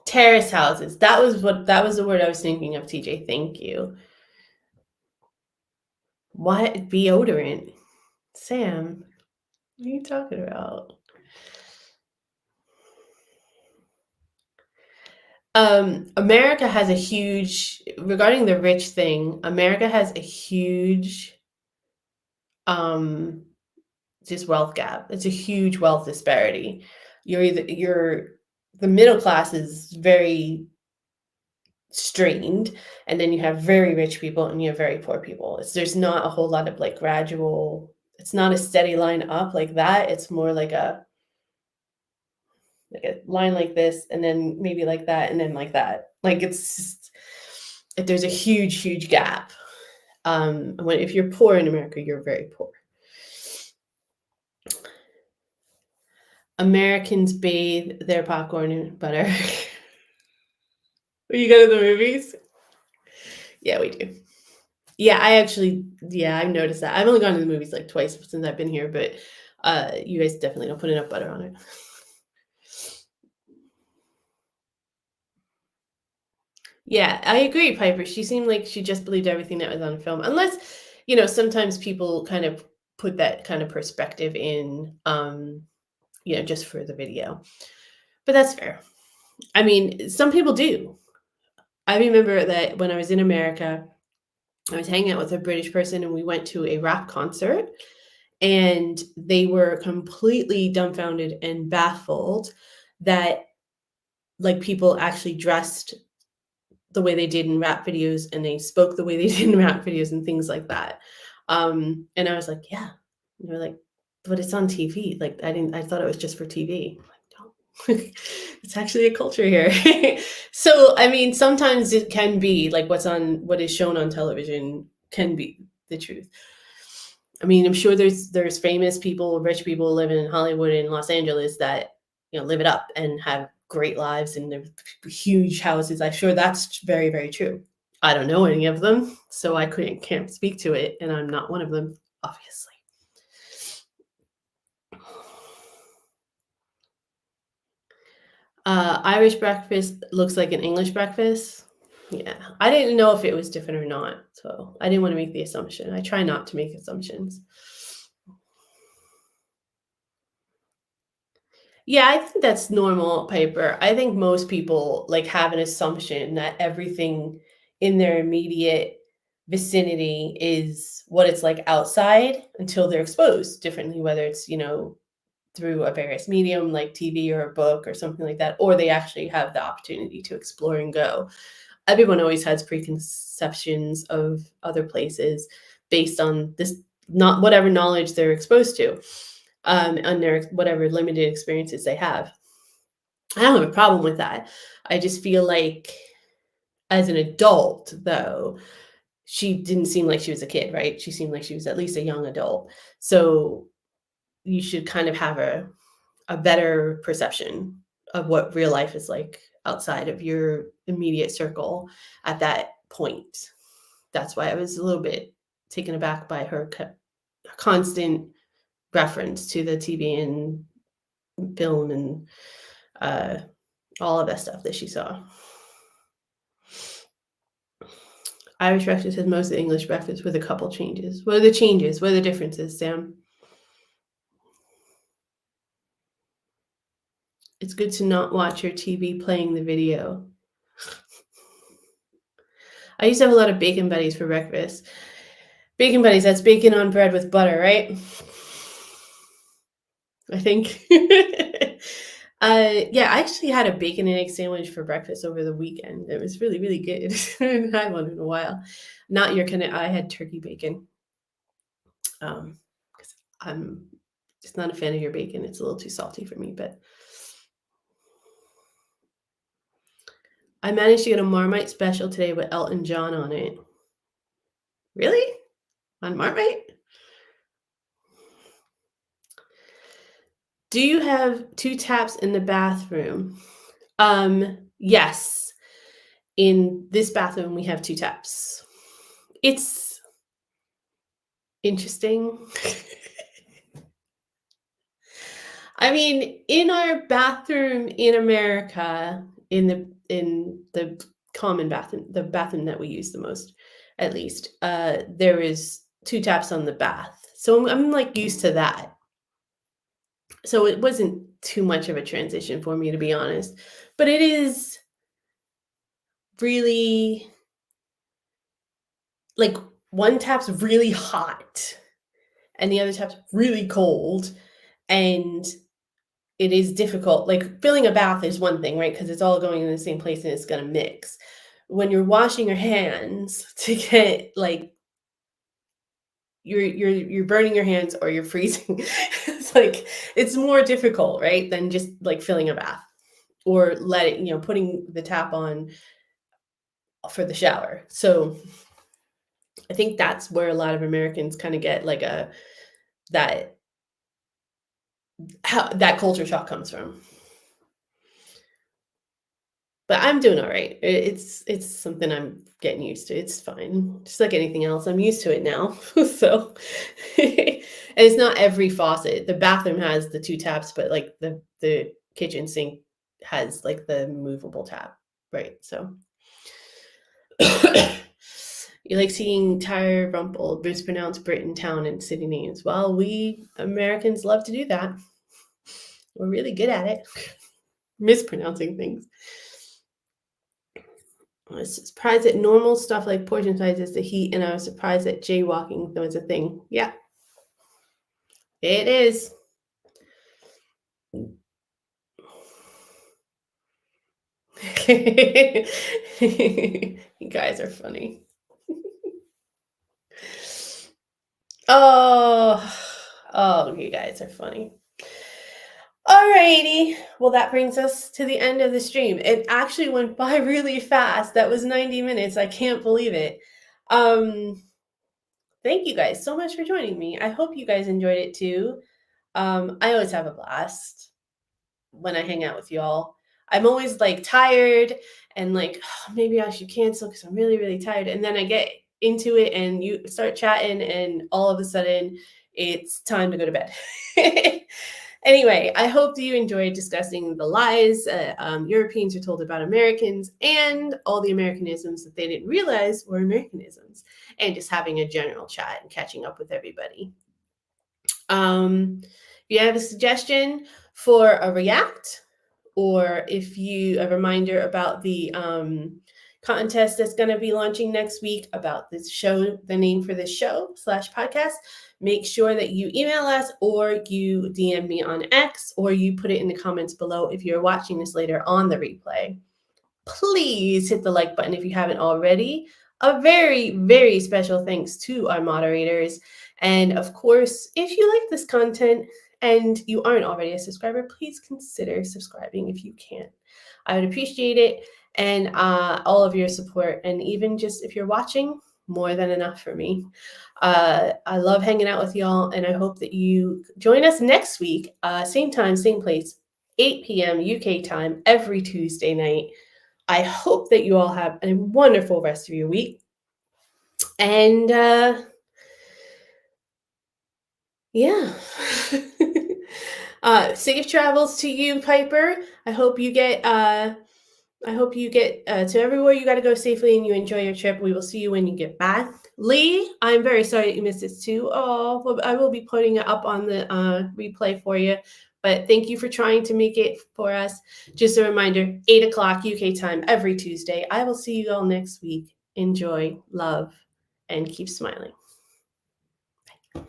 Terrace houses. That was the word I was thinking of, TJ. Thank you. What? Deodorant? Sam, what are you talking about? America has a huge, regarding the rich thing, America has a huge just wealth gap. It's a huge wealth disparity. The middle class is very strained, and then you have very rich people and you have very poor people. There's not a whole lot of like gradual, it's not a steady line up like that. It's more like a line like this, and then maybe like that, and then like that. Like it's just, there's a huge gap. If you're poor in America, you're very poor. Americans bathe their popcorn in butter. When you go to the movies? Yeah, we do. Yeah, I've noticed that. I've only gone to the movies like twice since I've been here, but you guys definitely don't put enough butter on it. Yeah, I agree, Piper. She seemed like she just believed everything that was on film. Unless, sometimes people kind of put that kind of perspective in, just for the video. But that's fair. I mean, some people do. I remember that when I was in America, I was hanging out with a British person and we went to a rap concert, and they were completely dumbfounded and baffled that like people actually dressed the way they did in rap videos and they spoke the way they did in rap videos and things like that. And I was like, yeah. And they're like, but it's on TV. Like I thought it was just for TV. I'm like, no. It's actually a culture here. So I mean, sometimes it can be like what is shown on television can be the truth. I mean, I'm sure there's famous people, rich people living in Hollywood and Los Angeles that live it up and have great lives and they're huge houses. I'm sure that's very, very true. I don't know any of them, so I can't speak to it, and I'm not one of them, obviously. Irish breakfast looks like an English breakfast. Yeah, I didn't know if it was different or not, so I didn't want to make the assumption. I try not to make assumptions. Yeah, I think that's normal, Piper. I think most people like have an assumption that everything in their immediate vicinity is what it's like outside until they're exposed differently, whether it's, through a various medium like TV or a book or something like that, or they actually have the opportunity to explore and go. Everyone always has preconceptions of other places based on this, not whatever knowledge they're exposed to. And their whatever limited experiences they have. I don't have a problem with that. I just feel like as an adult, though, she didn't seem like she was a kid, right? She seemed like she was at least a young adult. So you should kind of have a better perception of what real life is like outside of your immediate circle at that point. That's why I was a little bit taken aback by her constant reference to the TV and film and all of that stuff that she saw. Irish breakfast is mostly English breakfast with a couple changes. What are the changes? What are the differences, Sam? It's good to not watch your TV playing the video. I used to have a lot of bacon buddies for breakfast. Bacon buddies, that's bacon on bread with butter, right? I think. Yeah, I actually had a bacon and egg sandwich for breakfast over the weekend. It was really, really good. I haven't had one in a while. Not your kind of, I had turkey bacon. Because I'm just not a fan of your bacon. It's a little too salty for me, but I managed to get a Marmite special today with Elton John on it. Really? On Marmite? Do you have 2 taps in the bathroom? Yes. In this bathroom, we have 2 taps. It's interesting. I mean, in our bathroom in America, in the common bathroom, the bathroom that we use the most, at least, there is 2 taps on the bath. So I'm like used to that. So it wasn't too much of a transition for me, to be honest. But it is really like one tap's really hot and the other tap's really cold. And it is difficult. Like filling a bath is one thing, right? Because it's all going in the same place and it's going to mix. When you're washing your hands to get like you're burning your hands or you're freezing. It's like it's more difficult, right? Than just like filling a bath or putting the tap on for the shower. So I think that's where a lot of Americans kind of get like that culture shock comes from. But I'm doing all right. It's something I'm getting used to. It's fine. Just like anything else, I'm used to it now. So and it's not every faucet. The bathroom has the 2 taps, but like the kitchen sink has like the movable tap, right? So you like seeing Tyre Rumpel mispronounce Britain, town, and city names. Well, we Americans love to do that. We're really good at it. Mispronouncing things. I was surprised at normal stuff like portion sizes, the heat, and I was surprised that jaywalking was a thing. Yeah, it is. You guys are funny. Oh, you guys are funny. Alrighty. Well, that brings us to the end of the stream. It actually went by really fast. That was 90 minutes. I can't believe it. Thank you guys so much for joining me. I hope you guys enjoyed it too. I always have a blast when I hang out with y'all. I'm always like tired and like, oh, maybe I should cancel because I'm really, really tired. And then I get into it and you start chatting and all of a sudden it's time to go to bed. Anyway, I hope that you enjoyed discussing the lies Europeans are told about Americans and all the Americanisms that they didn't realize were Americanisms, and just having a general chat and catching up with everybody. If you have a suggestion for a react, or if you a reminder about the contest that's going to be launching next week about this show, the name for this show / podcast, make sure that you email us or you DM me on X or you put it in the comments below if you're watching this later on the replay. Please hit the like button if you haven't already. A very, very special thanks to our moderators. And of course, if you like this content and you aren't already a subscriber, please consider subscribing if you can. I would appreciate it. And all of your support. And even just if you're watching, more than enough for me. I love hanging out with y'all. And I hope that you join us next week. Same time, same place, 8 p.m. UK time, every Tuesday night. I hope that you all have a wonderful rest of your week. And yeah. Safe travels to you, Piper. I hope you get I hope you get to everywhere you got to go safely and you enjoy your trip. We will see you when you get back. Lee, I'm very sorry that you missed this too. Oh, well, I will be putting it up on the replay for you. But thank you for trying to make it for us. Just a reminder, 8 o'clock UK time every Tuesday. I will see you all next week. Enjoy, love, and keep smiling. Bye.